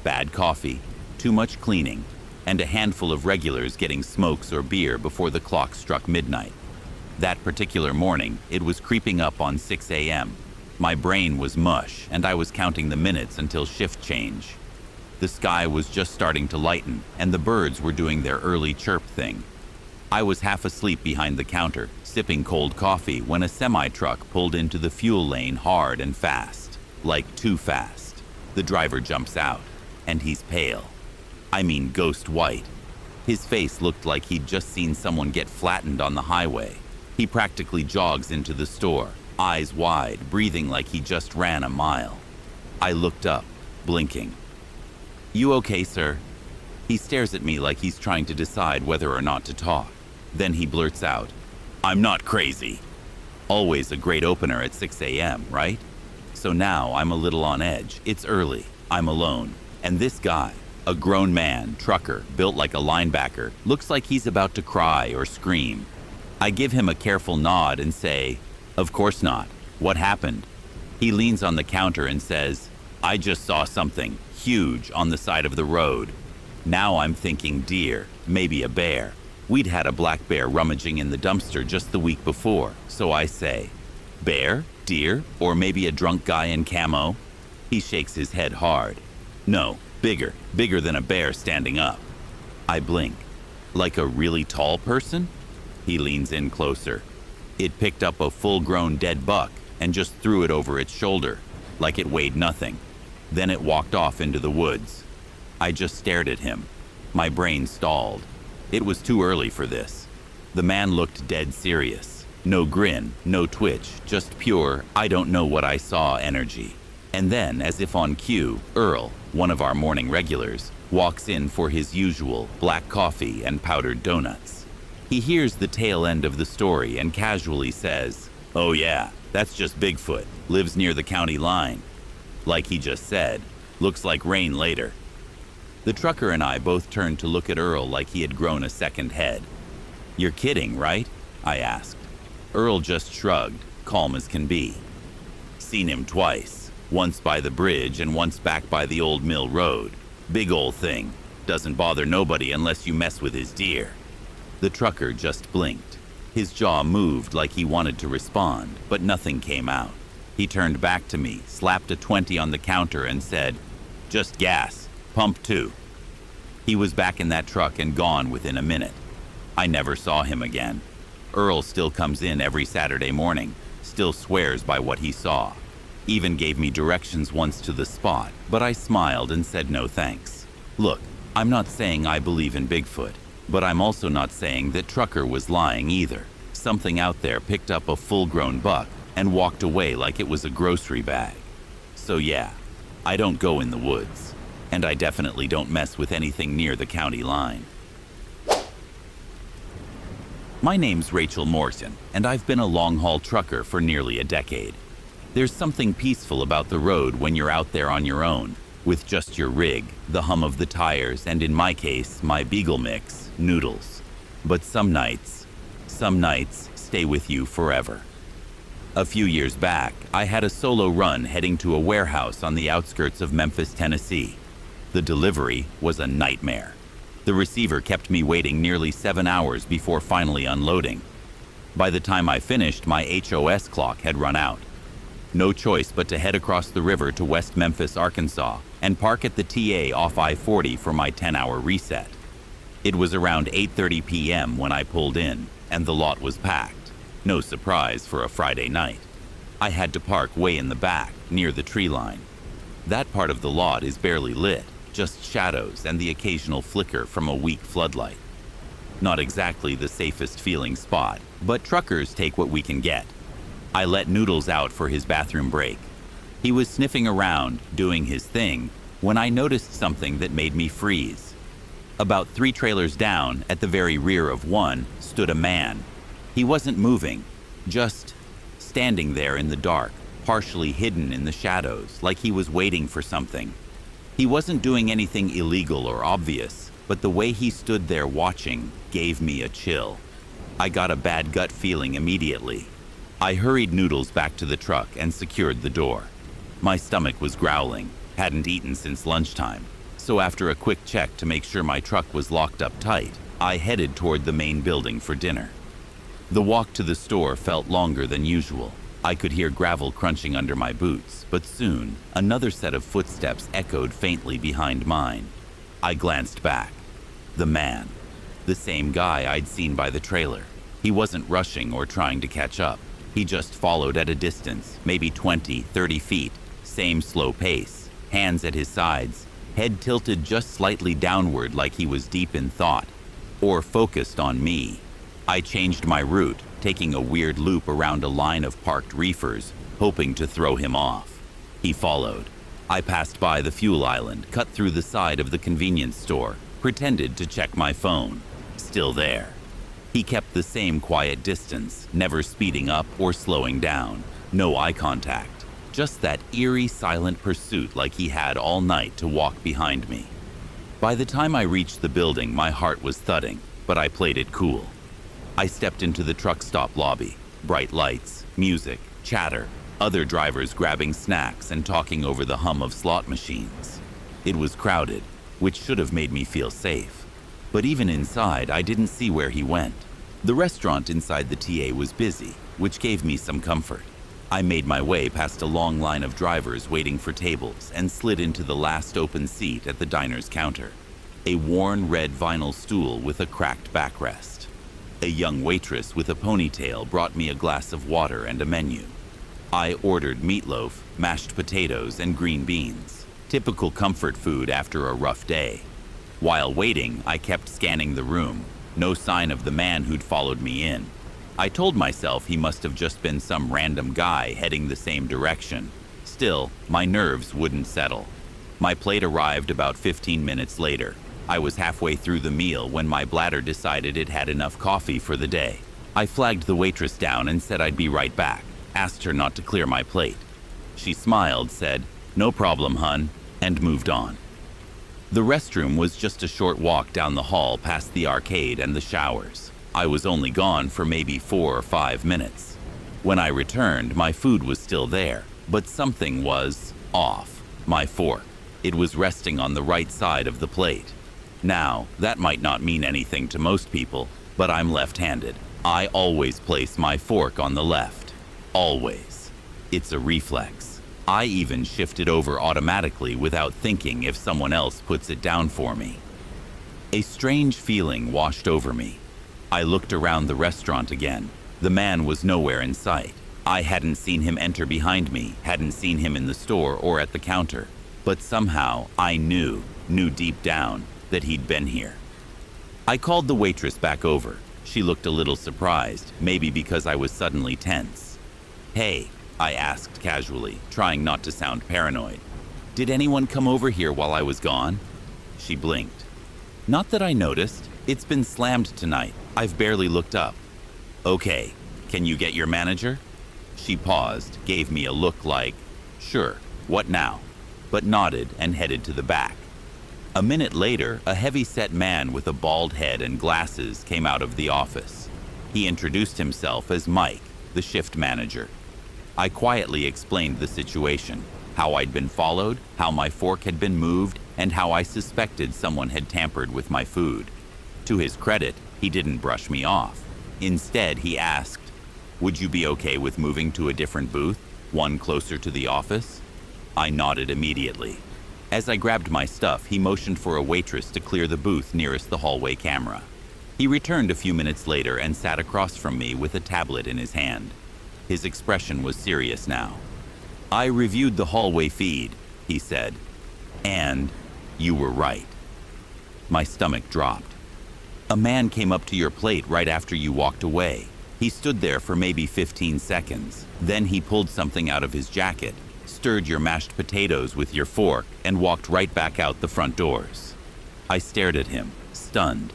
Bad coffee, too much cleaning, and a handful of regulars getting smokes or beer before the clock struck midnight. That particular morning, it was creeping up on 6 a.m. My brain was mush, and I was counting the minutes until shift change. The sky was just starting to lighten, and the birds were doing their early chirp thing. I was half asleep behind the counter, sipping cold coffee, when a semi-truck pulled into the fuel lane hard and fast, like too fast. The driver jumps out, and he's pale. I mean ghost white. His face looked like he'd just seen someone get flattened on the highway. He practically jogs into the store, eyes wide, breathing like he just ran a mile. I looked up, blinking. "You okay, sir?" He stares at me like he's trying to decide whether or not to talk. Then he blurts out, "I'm not crazy." Always a great opener at 6 a.m., right? So now I'm a little on edge. It's early, I'm alone, and this guy, a grown man, trucker, built like a linebacker, looks like he's about to cry or scream. I give him a careful nod and say, "Of course not. What happened?" He leans on the counter and says, "I just saw something huge on the side of the road." Now I'm thinking deer, maybe a bear. We'd had a black bear rummaging in the dumpster just the week before, so I say, "Bear? Deer? Or maybe a drunk guy in camo?" He shakes his head hard. "No, bigger than a bear standing up." I blink. "Like a really tall person?" He leans in closer. It picked up a full-grown dead buck and just threw it over its shoulder, like it weighed nothing. Then it walked off into the woods. I just stared at him. My brain stalled. It was too early for this. The man looked dead serious. No grin, no twitch, just pure, I don't know what I saw energy. And then, as if on cue, Earl, one of our morning regulars, walks in for his usual black coffee and powdered donuts. He hears the tail end of the story and casually says, "Oh yeah, that's just Bigfoot, lives near the county line." Like he just said, looks like rain later. The trucker and I both turned to look at Earl like he had grown a second head. "You're kidding, right?" I asked. Earl just shrugged, calm as can be. "Seen him twice, once by the bridge and once back by the old mill road. Big old thing, doesn't bother nobody unless you mess with his deer." The trucker just blinked. His jaw moved like he wanted to respond, but nothing came out. He turned back to me, slapped a 20 on the counter and said, "Just gas, pump 2. He was back in that truck and gone within a minute. I never saw him again. Earl still comes in every Saturday morning, still swears by what he saw. Even gave me directions once to the spot, but I smiled and said no thanks. Look, I'm not saying I believe in Bigfoot, but I'm also not saying that trucker was lying either. Something out there picked up a full-grown buck and walked away like it was a grocery bag. So yeah, I don't go in the woods, and I definitely don't mess with anything near the county line. My name's Rachel Morton, and I've been a long-haul trucker for nearly a decade. There's something peaceful about the road when you're out there on your own, with just your rig, the hum of the tires, and in my case, my Beagle mix, noodles. But some nights stay with you forever. A few years back, I had a solo run heading to a warehouse on the outskirts of Memphis, Tennessee. The delivery was a nightmare. The receiver kept me waiting nearly 7 hours before finally unloading. By the time I finished, my HOS clock had run out. No choice but to head across the river to West Memphis, Arkansas, and park at the TA off I-40 for my 10-hour reset. It was around 8:30 p.m. when I pulled in, and the lot was packed. No surprise for a Friday night. I had to park way in the back, near the tree line. That part of the lot is barely lit, just shadows and the occasional flicker from a weak floodlight. Not exactly the safest feeling spot, but truckers take what we can get. I let Noodles out for his bathroom break. He was sniffing around, doing his thing, when I noticed something that made me freeze. About 3 trailers down, at the very rear of one, stood a man. He wasn't moving, just standing there in the dark, partially hidden in the shadows, like he was waiting for something. He wasn't doing anything illegal or obvious, but the way he stood there watching gave me a chill. I got a bad gut feeling immediately. I hurried Noodles back to the truck and secured the door. My stomach was growling, hadn't eaten since lunchtime, so after a quick check to make sure my truck was locked up tight, I headed toward the main building for dinner. The walk to the store felt longer than usual. I could hear gravel crunching under my boots, but soon, another set of footsteps echoed faintly behind mine. I glanced back. The man. The same guy I'd seen by the trailer. He wasn't rushing or trying to catch up. He just followed at a distance, maybe 20, 30 feet, same slow pace, hands at his sides, head tilted just slightly downward like he was deep in thought, or focused on me. I changed my route, taking a weird loop around a line of parked reefers, hoping to throw him off. He followed. I passed by the fuel island, cut through the side of the convenience store, pretended to check my phone. Still there. He kept the same quiet distance, never speeding up or slowing down. No eye contact. Just that eerie, silent pursuit like he had all night to walk behind me. By the time I reached the building, my heart was thudding, but I played it cool. I stepped into the truck stop lobby. Bright lights, music, chatter, other drivers grabbing snacks and talking over the hum of slot machines. It was crowded, which should have made me feel safe. But even inside, I didn't see where he went. The restaurant inside the TA was busy, which gave me some comfort. I made my way past a long line of drivers waiting for tables and slid into the last open seat at the diner's counter. A worn red vinyl stool with a cracked backrest. A young waitress with a ponytail brought me a glass of water and a menu. I ordered meatloaf, mashed potatoes, and green beans. Typical comfort food after a rough day. While waiting, I kept scanning the room. No sign of the man who'd followed me in. I told myself he must have just been some random guy heading the same direction. Still, my nerves wouldn't settle. My plate arrived about 15 minutes later. I was halfway through the meal when my bladder decided it had enough coffee for the day. I flagged the waitress down and said I'd be right back, asked her not to clear my plate. She smiled, said, "No problem, hun," and moved on. The restroom was just a short walk down the hall past the arcade and the showers. I was only gone for maybe 4 or 5 minutes. When I returned, my food was still there, but something was off. My fork. It was resting on the right side of the plate. Now, that might not mean anything to most people, but I'm left-handed. I always place my fork on the left. Always. It's a reflex. I even shift it over automatically without thinking if someone else puts it down for me. A strange feeling washed over me. I looked around the restaurant again. The man was nowhere in sight. I hadn't seen him enter behind me, hadn't seen him in the store or at the counter. But somehow I knew deep down, that he'd been here. I called the waitress back over. She looked a little surprised, maybe because I was suddenly tense. "Hey," I asked casually, trying not to sound paranoid. "Did anyone come over here while I was gone?" She blinked. "Not that I noticed. It's been slammed tonight. I've barely looked up." "Okay, can you get your manager?" She paused, gave me a look like, "Sure, what now?" but nodded and headed to the back. A minute later, a heavy-set man with a bald head and glasses came out of the office. He introduced himself as Mike, the shift manager. I quietly explained the situation. how I'd been followed, how my fork had been moved, and how I suspected someone had tampered with my food. To his credit, he didn't brush me off. Instead, he asked, "Would you be okay with moving to a different booth, one closer to the office?" I nodded immediately. As I grabbed my stuff, he motioned for a waitress to clear the booth nearest the hallway camera. He returned a few minutes later and sat across from me with a tablet in his hand. His expression was serious now. "I reviewed the hallway feed," he said, "and you were right." My stomach dropped. "A man came up to your plate right after you walked away. He stood there for maybe 15 seconds. Then he pulled something out of his jacket, stirred your mashed potatoes with your fork, and walked right back out the front doors." I stared at him, stunned.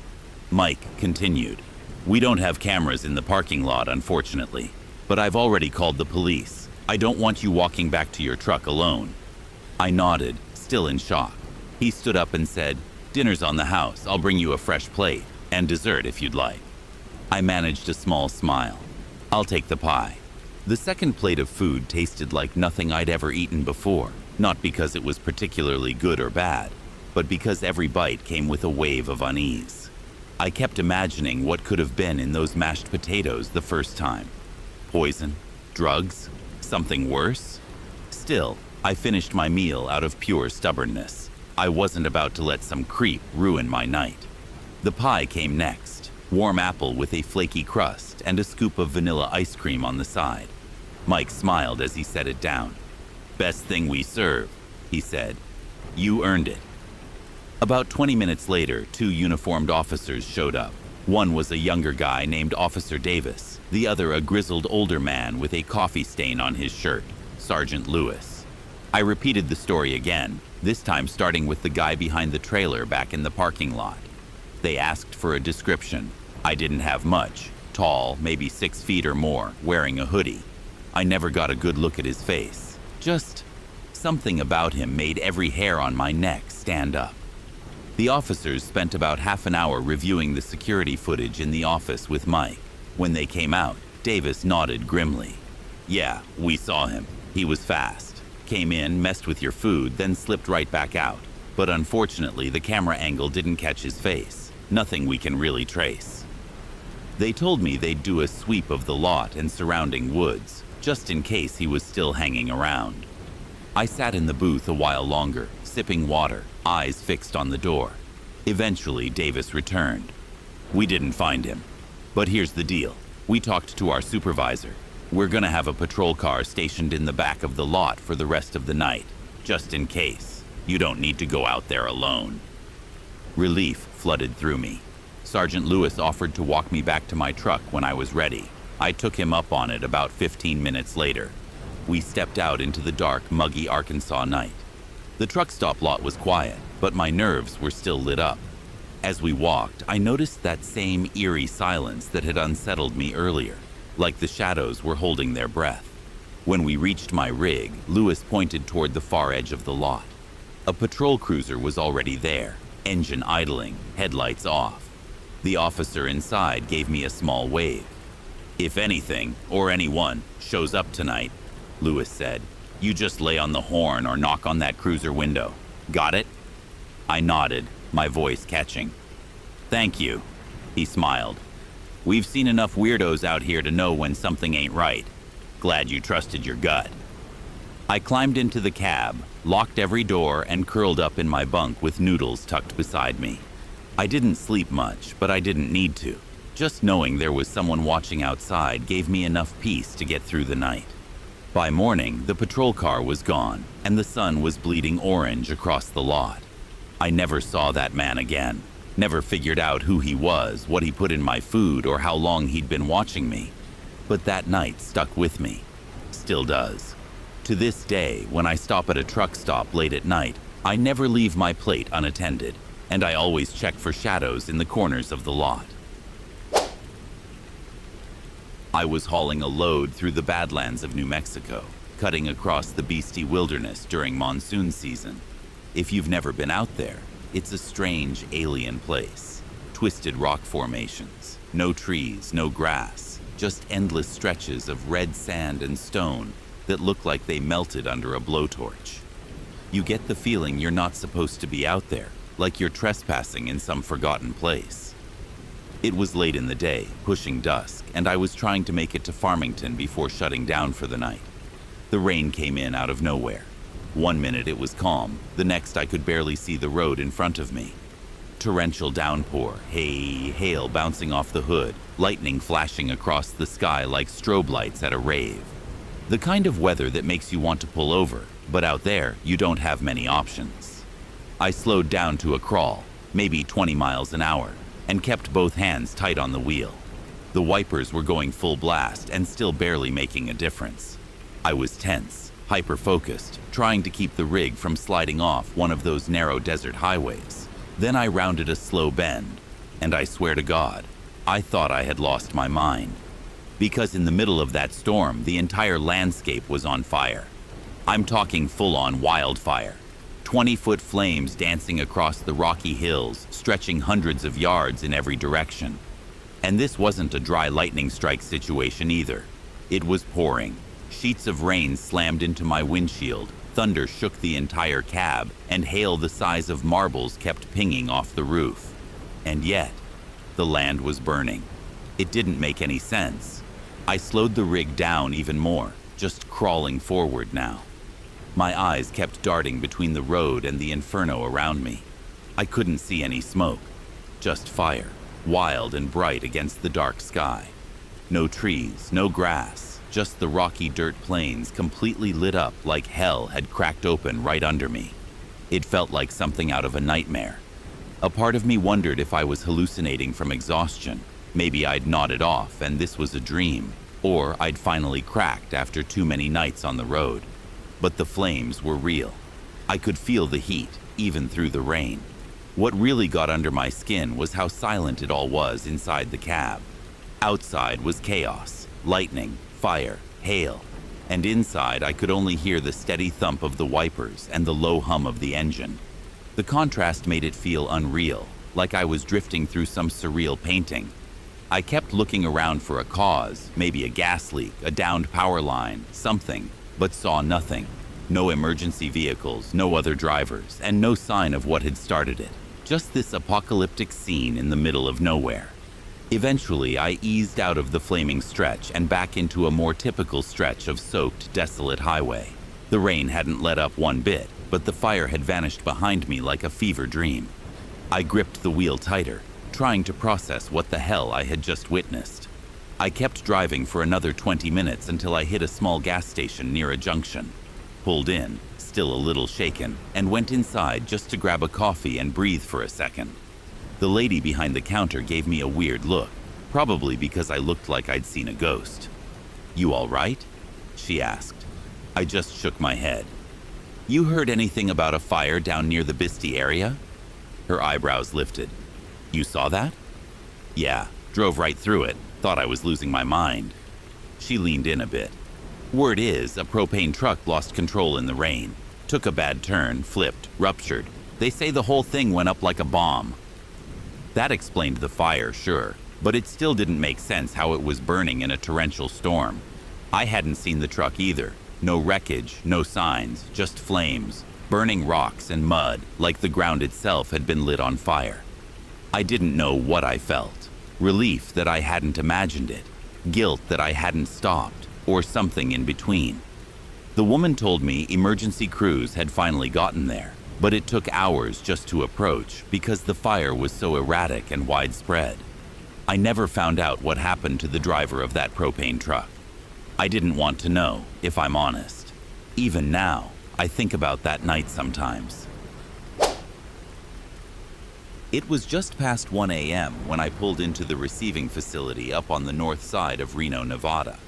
Mike continued, "We don't have cameras in the parking lot, unfortunately, but I've already called the police. I don't want you walking back to your truck alone." I nodded, still in shock. He stood up and said, "Dinner's on the house. I'll bring you a fresh plate, and dessert if you'd like." I managed a small smile. "I'll take the pie." The second plate of food tasted like nothing I'd ever eaten before, not because it was particularly good or bad, but because every bite came with a wave of unease. I kept imagining what could have been in those mashed potatoes the first time. Poison? Drugs? Something worse? Still, I finished my meal out of pure stubbornness. I wasn't about to let some creep ruin my night. The pie came next, warm apple with a flaky crust and a scoop of vanilla ice cream on the side. Mike smiled as he set it down. "Best thing we serve," he said. "You earned it." About 20 minutes later, 2 uniformed officers showed up. One was a younger guy named Officer Davis, the other a grizzled older man with a coffee stain on his shirt, Sergeant Lewis. I repeated the story again, this time starting with the guy behind the trailer back in the parking lot. They asked for a description. I didn't have much. Tall, maybe 6 feet or more, wearing a hoodie. I never got a good look at his face. Just something about him made every hair on my neck stand up. The officers spent about half an hour reviewing the security footage in the office with Mike. When they came out, Davis nodded grimly. "Yeah, we saw him. He was fast. Came in, messed with your food, then slipped right back out. But unfortunately, the camera angle didn't catch his face. Nothing we can really trace." They told me they'd do a sweep of the lot and surrounding woods, just in case he was still hanging around. I sat in the booth a while longer, sipping water, eyes fixed on the door. Eventually, Davis returned. "We didn't find him. But here's the deal. We talked to our supervisor. We're gonna have a patrol car stationed in the back of the lot for the rest of the night, just in case. You don't need to go out there alone." Relief flooded through me. Sergeant Lewis offered to walk me back to my truck when I was ready. I took him up on it about 15 minutes later. We stepped out into the dark, muggy Arkansas night. The truck stop lot was quiet, but my nerves were still lit up. As we walked, I noticed that same eerie silence that had unsettled me earlier, like the shadows were holding their breath. When we reached my rig, Lewis pointed toward the far edge of the lot. A patrol cruiser was already there, engine idling, headlights off. The officer inside gave me a small wave. "If anything, or anyone, shows up tonight," Lewis said, "you just lay on the horn or knock on that cruiser window. Got it?" I nodded, my voice catching. "Thank you," he smiled. "We've seen enough weirdos out here to know when something ain't right. Glad you trusted your gut." I climbed into the cab, locked every door, and curled up in my bunk with Noodles tucked beside me. I didn't sleep much, but I didn't need to. Just knowing there was someone watching outside gave me enough peace to get through the night. By morning, the patrol car was gone, and the sun was bleeding orange across the lot. I never saw that man again, never figured out who he was, what he put in my food, or how long he'd been watching me. But that night stuck with me. Still does. To this day, when I stop at a truck stop late at night, I never leave my plate unattended, and I always check for shadows in the corners of the lot. I was hauling a load through the Badlands of New Mexico, cutting across the beastie wilderness during monsoon season. If you've never been out there, it's a strange alien place. Twisted rock formations, no trees, no grass, just endless stretches of red sand and stone, that look like they melted under a blowtorch. You get the feeling you're not supposed to be out there, like you're trespassing in some forgotten place. It was late in the day, pushing dusk, and I was trying to make it to Farmington before shutting down for the night. The rain came in out of nowhere. One minute it was calm, the next I could barely see the road in front of me. Torrential downpour, hail bouncing off the hood, lightning flashing across the sky like strobe lights at a rave. The kind of weather that makes you want to pull over, but out there you don't have many options. I slowed down to a crawl, maybe 20 miles an hour, and kept both hands tight on the wheel. The wipers were going full blast and still barely making a difference. I was tense, hyper-focused, trying to keep the rig from sliding off one of those narrow desert highways. Then I rounded a slow bend, and I swear to God, I thought I had lost my mind. Because in the middle of that storm, the entire landscape was on fire. I'm talking full-on wildfire. 20-foot flames dancing across the rocky hills, stretching hundreds of yards in every direction. And this wasn't a dry lightning strike situation either. It was pouring. Sheets of rain slammed into my windshield, thunder shook the entire cab, and hail the size of marbles kept pinging off the roof. And yet, the land was burning. It didn't make any sense. I slowed the rig down even more, just crawling forward now. My eyes kept darting between the road and the inferno around me. I couldn't see any smoke, just fire, wild and bright against the dark sky. No trees, no grass, just the rocky dirt plains completely lit up like hell had cracked open right under me. It felt like something out of a nightmare. A part of me wondered if I was hallucinating from exhaustion. Maybe I'd nodded off and this was a dream, or I'd finally cracked after too many nights on the road. But the flames were real. I could feel the heat, even through the rain. What really got under my skin was how silent it all was inside the cab. Outside was chaos, lightning, fire, hail, and inside I could only hear the steady thump of the wipers and the low hum of the engine. The contrast made it feel unreal, like I was drifting through some surreal painting. I kept looking around for a cause, maybe a gas leak, a downed power line, something, but saw nothing. No emergency vehicles, no other drivers, and no sign of what had started it. Just this apocalyptic scene in the middle of nowhere. Eventually, I eased out of the flaming stretch and back into a more typical stretch of soaked, desolate highway. The rain hadn't let up one bit, but the fire had vanished behind me like a fever dream. I gripped the wheel tighter, trying to process what the hell I had just witnessed. I kept driving for another 20 minutes until I hit a small gas station near a junction. Pulled in, still a little shaken, and went inside just to grab a coffee and breathe for a second. The lady behind the counter gave me a weird look, probably because I looked like I'd seen a ghost. "You all right?" she asked. I just shook my head. "You heard anything about a fire down near the Bisty area?" Her eyebrows lifted. "You saw that?" "Yeah, drove right through it. Thought I was losing my mind." She leaned in a bit. "Word is, a propane truck lost control in the rain. Took a bad turn, flipped, ruptured. They say the whole thing went up like a bomb." That explained the fire, sure, but it still didn't make sense how it was burning in a torrential storm. I hadn't seen the truck either. No wreckage, no signs, just flames, burning rocks and mud, like the ground itself had been lit on fire. I didn't know what I felt. Relief that I hadn't imagined it, guilt that I hadn't stopped, or something in between. The woman told me emergency crews had finally gotten there, but it took hours just to approach because the fire was so erratic and widespread. I never found out what happened to the driver of that propane truck. I didn't want to know, if I'm honest. Even now, I think about that night sometimes. It was just past 1 a.m. when I pulled into the receiving facility up on the north side of Reno, Nevada.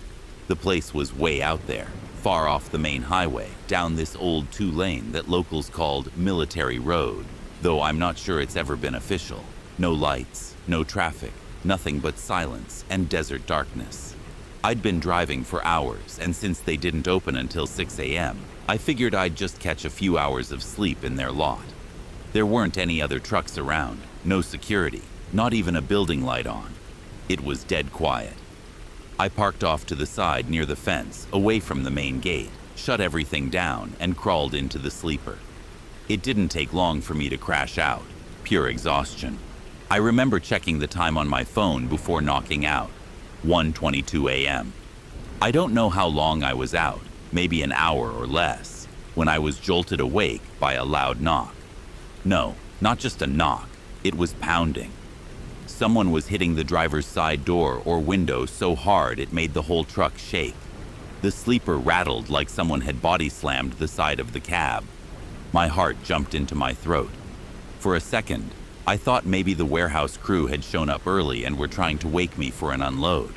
The place was way out there, far off the main highway, down this old two-lane that locals called Military Road, though I'm not sure it's ever been official. No lights, no traffic, nothing but silence and desert darkness. I'd been driving for hours, and since they didn't open until 6 a.m., I figured I'd just catch a few hours of sleep in their lot. There weren't any other trucks around, no security, not even a building light on. It was dead quiet. I parked off to the side near the fence, away from the main gate, shut everything down, and crawled into the sleeper. It didn't take long for me to crash out, pure exhaustion. I remember checking the time on my phone before knocking out, 1:22 a.m. I don't know how long I was out, maybe an hour or less, when I was jolted awake by a loud knock. No, not just a knock, it was pounding. Someone was hitting the driver's side door or window so hard it made the whole truck shake. The sleeper rattled like someone had body slammed the side of the cab. My heart jumped into my throat. For a second, I thought maybe the warehouse crew had shown up early and were trying to wake me for an unload.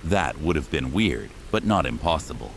That would have been weird, but not impossible.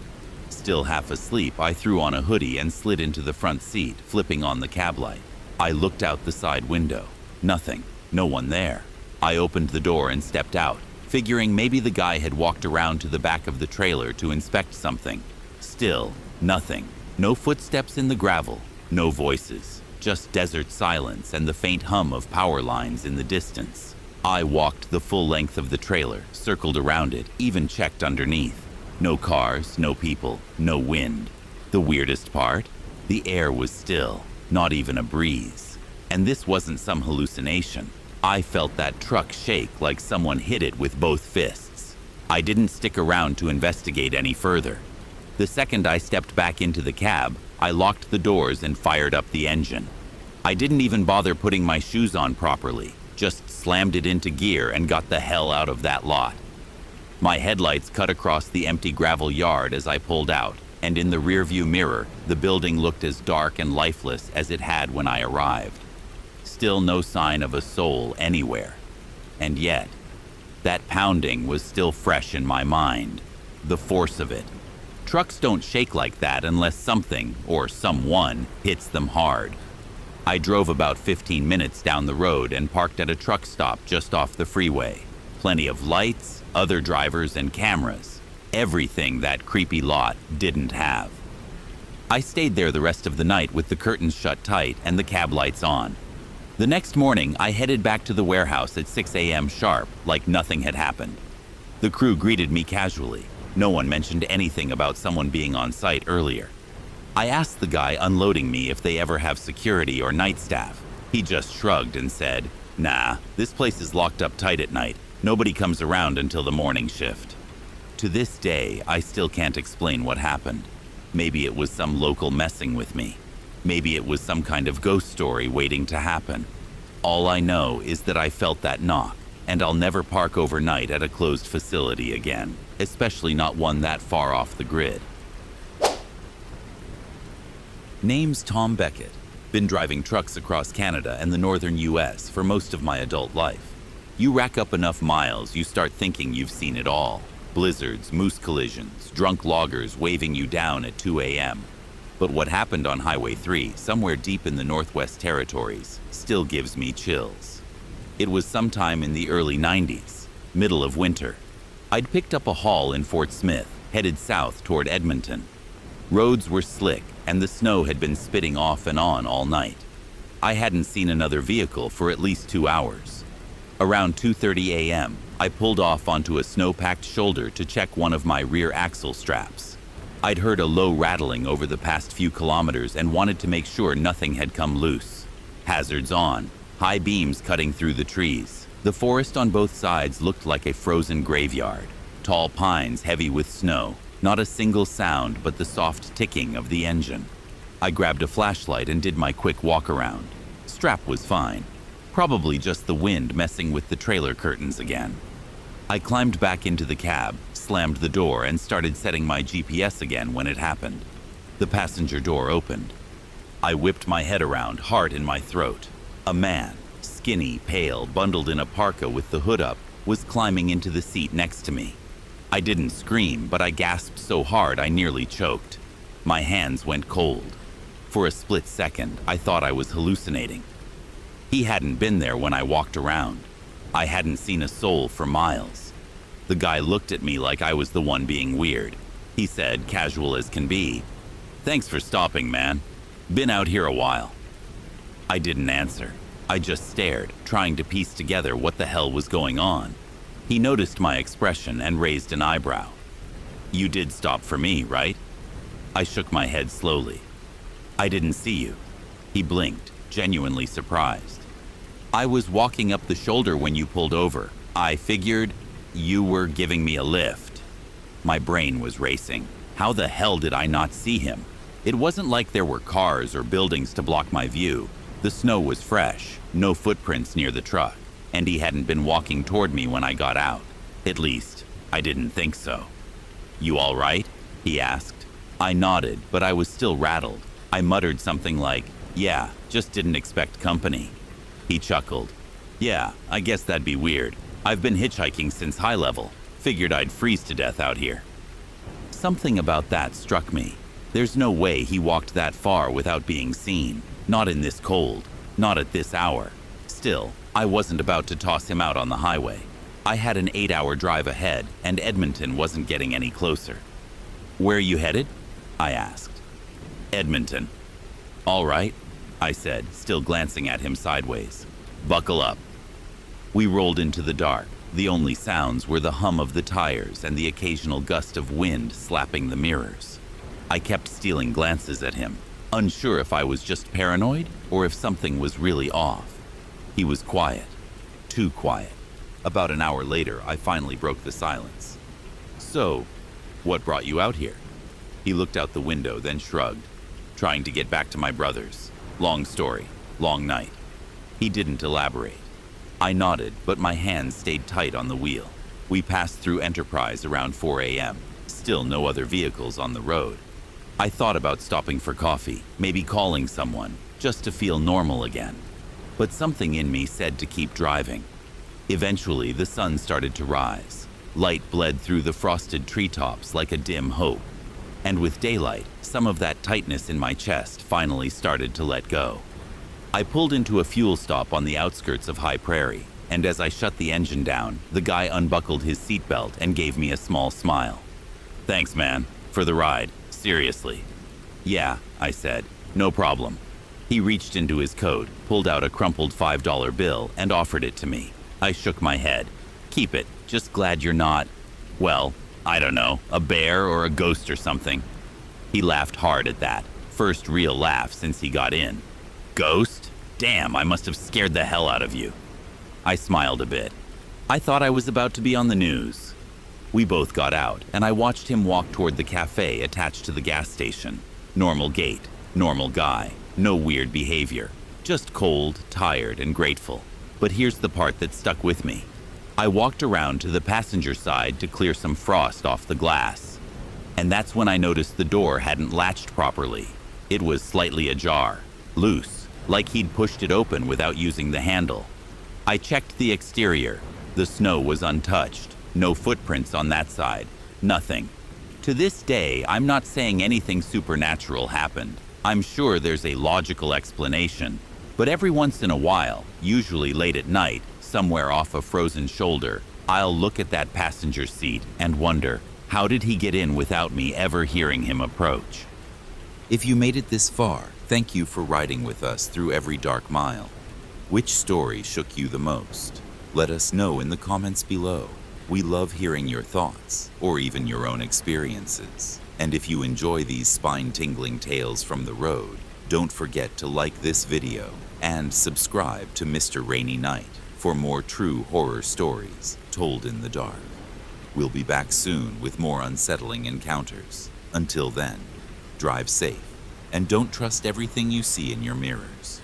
Still half asleep, I threw on a hoodie and slid into the front seat, flipping on the cab light. I looked out the side window. Nothing. No one there. I opened the door and stepped out, figuring maybe the guy had walked around to the back of the trailer to inspect something. Still, nothing. No footsteps in the gravel. No voices. Just desert silence and the faint hum of power lines in the distance. I walked the full length of the trailer, circled around it, even checked underneath. No cars, no people, no wind. The weirdest part? The air was still, not even a breeze. And this wasn't some hallucination. I felt that truck shake like someone hit it with both fists. I didn't stick around to investigate any further. The second I stepped back into the cab, I locked the doors and fired up the engine. I didn't even bother putting my shoes on properly, just slammed it into gear and got the hell out of that lot. My headlights cut across the empty gravel yard as I pulled out, and in the rearview mirror, the building looked as dark and lifeless as it had when I arrived. Still no sign of a soul anywhere. And yet, that pounding was still fresh in my mind, the force of it. Trucks don't shake like that unless something, or someone, hits them hard. I drove about 15 minutes down the road and parked at a truck stop just off the freeway. Plenty of lights, other drivers, and cameras. Everything that creepy lot didn't have. I stayed there the rest of the night with the curtains shut tight and the cab lights on. The next morning, I headed back to the warehouse at 6 a.m. sharp, like nothing had happened. The crew greeted me casually. No one mentioned anything about someone being on site earlier. I asked the guy unloading me if they ever have security or night staff. He just shrugged and said, "Nah, this place is locked up tight at night. Nobody comes around until the morning shift." To this day, I still can't explain what happened. Maybe it was some local messing with me. Maybe it was some kind of ghost story waiting to happen. All I know is that I felt that knock, and I'll never park overnight at a closed facility again, especially not one that far off the grid. Name's Tom Beckett. Been driving trucks across Canada and the northern US for most of my adult life. You rack up enough miles, you start thinking you've seen it all. Blizzards, moose collisions, drunk loggers waving you down at 2 a.m. But what happened on Highway 3, somewhere deep in the Northwest Territories, still gives me chills. It was sometime in the early 90s, middle of winter. I'd picked up a haul in Fort Smith, headed south toward Edmonton. Roads were slick, and the snow had been spitting off and on all night. I hadn't seen another vehicle for at least 2 hours. Around 2:30 a.m., I pulled off onto a snow-packed shoulder to check one of my rear axle straps. I'd heard a low rattling over the past few kilometers and wanted to make sure nothing had come loose. Hazards on, high beams cutting through the trees. The forest on both sides looked like a frozen graveyard. Tall pines heavy with snow, not a single sound but the soft ticking of the engine. I grabbed a flashlight and did my quick walk around. Strap was fine. Probably just the wind messing with the trailer curtains again. I climbed back into the cab, slammed the door, and started setting my GPS again when it happened. The passenger door opened. I whipped my head around, heart in my throat. A man, skinny, pale, bundled in a parka with the hood up, was climbing into the seat next to me. I didn't scream, but I gasped so hard I nearly choked. My hands went cold. For a split second, I thought I was hallucinating. He hadn't been there when I walked around. I hadn't seen a soul for miles. The guy looked at me like I was the one being weird. He said, casual as can be, "Thanks for stopping, man. Been out here a while." I didn't answer. I just stared, trying to piece together what the hell was going on. He noticed my expression and raised an eyebrow. You did stop for me, right? I shook my head slowly. I didn't see you. He blinked, genuinely surprised. I was walking up the shoulder when you pulled over. I figured you were giving me a lift. My brain was racing. How the hell did I not see him? It wasn't like there were cars or buildings to block my view. The snow was fresh, no footprints near the truck, and he hadn't been walking toward me when I got out. At least, I didn't think so. You all right? He asked. I nodded, but I was still rattled. I muttered something like, yeah, just didn't expect company. He chuckled. Yeah, I guess that'd be weird. I've been hitchhiking since high level. Figured I'd freeze to death out here. Something about that struck me. There's no way he walked that far without being seen. Not in this cold. Not at this hour. Still, I wasn't about to toss him out on the highway. I had an 8-hour drive ahead, and Edmonton wasn't getting any closer. Where are you headed? I asked. Edmonton. All right, I said, still glancing at him sideways. Buckle up. We rolled into the dark. The only sounds were the hum of the tires and the occasional gust of wind slapping the mirrors. I kept stealing glances at him, unsure if I was just paranoid or if something was really off. He was quiet. Too quiet. About an hour later, I finally broke the silence. So, what brought you out here? He looked out the window, then shrugged. Trying to get back to my brothers. Long story, long night. He didn't elaborate. I nodded, but my hands stayed tight on the wheel. We passed through Enterprise around 4 a.m. Still no other vehicles on the road. I thought about stopping for coffee, maybe calling someone, just to feel normal again. But something in me said to keep driving. Eventually, the sun started to rise. Light bled through the frosted treetops like a dim hope. And with daylight, some of that tightness in my chest finally started to let go. I pulled into a fuel stop on the outskirts of High Prairie, and as I shut the engine down, the guy unbuckled his seatbelt and gave me a small smile. Thanks, man, for the ride, seriously. Yeah, I said, no problem. He reached into his coat, pulled out a crumpled $5 bill, and offered it to me. I shook my head. Keep it, just glad you're not, well, I don't know, a bear or a ghost or something. He laughed hard at that, first real laugh since he got in. Ghost? Damn, I must have scared the hell out of you. I smiled a bit. I thought I was about to be on the news. We both got out, and I watched him walk toward the cafe attached to the gas station. Normal gait, normal guy, no weird behavior. Just cold, tired, and grateful. But here's the part that stuck with me. I walked around to the passenger side to clear some frost off the glass. And that's when I noticed the door hadn't latched properly. It was slightly ajar, loose, like he'd pushed it open without using the handle. I checked the exterior. The snow was untouched. No footprints on that side. Nothing. To this day, I'm not saying anything supernatural happened. I'm sure there's a logical explanation. But every once in a while, usually late at night, somewhere off a frozen shoulder, I'll look at that passenger seat and wonder, how did he get in without me ever hearing him approach? If you made it this far, thank you for riding with us through every dark mile. Which story shook you the most? Let us know in the comments below. We love hearing your thoughts, or even your own experiences. And if you enjoy these spine-tingling tales from the road, don't forget to like this video and subscribe to Mr. Rainy Night for more true horror stories told in the dark. We'll be back soon with more unsettling encounters. Until then, drive safe and don't trust everything you see in your mirrors.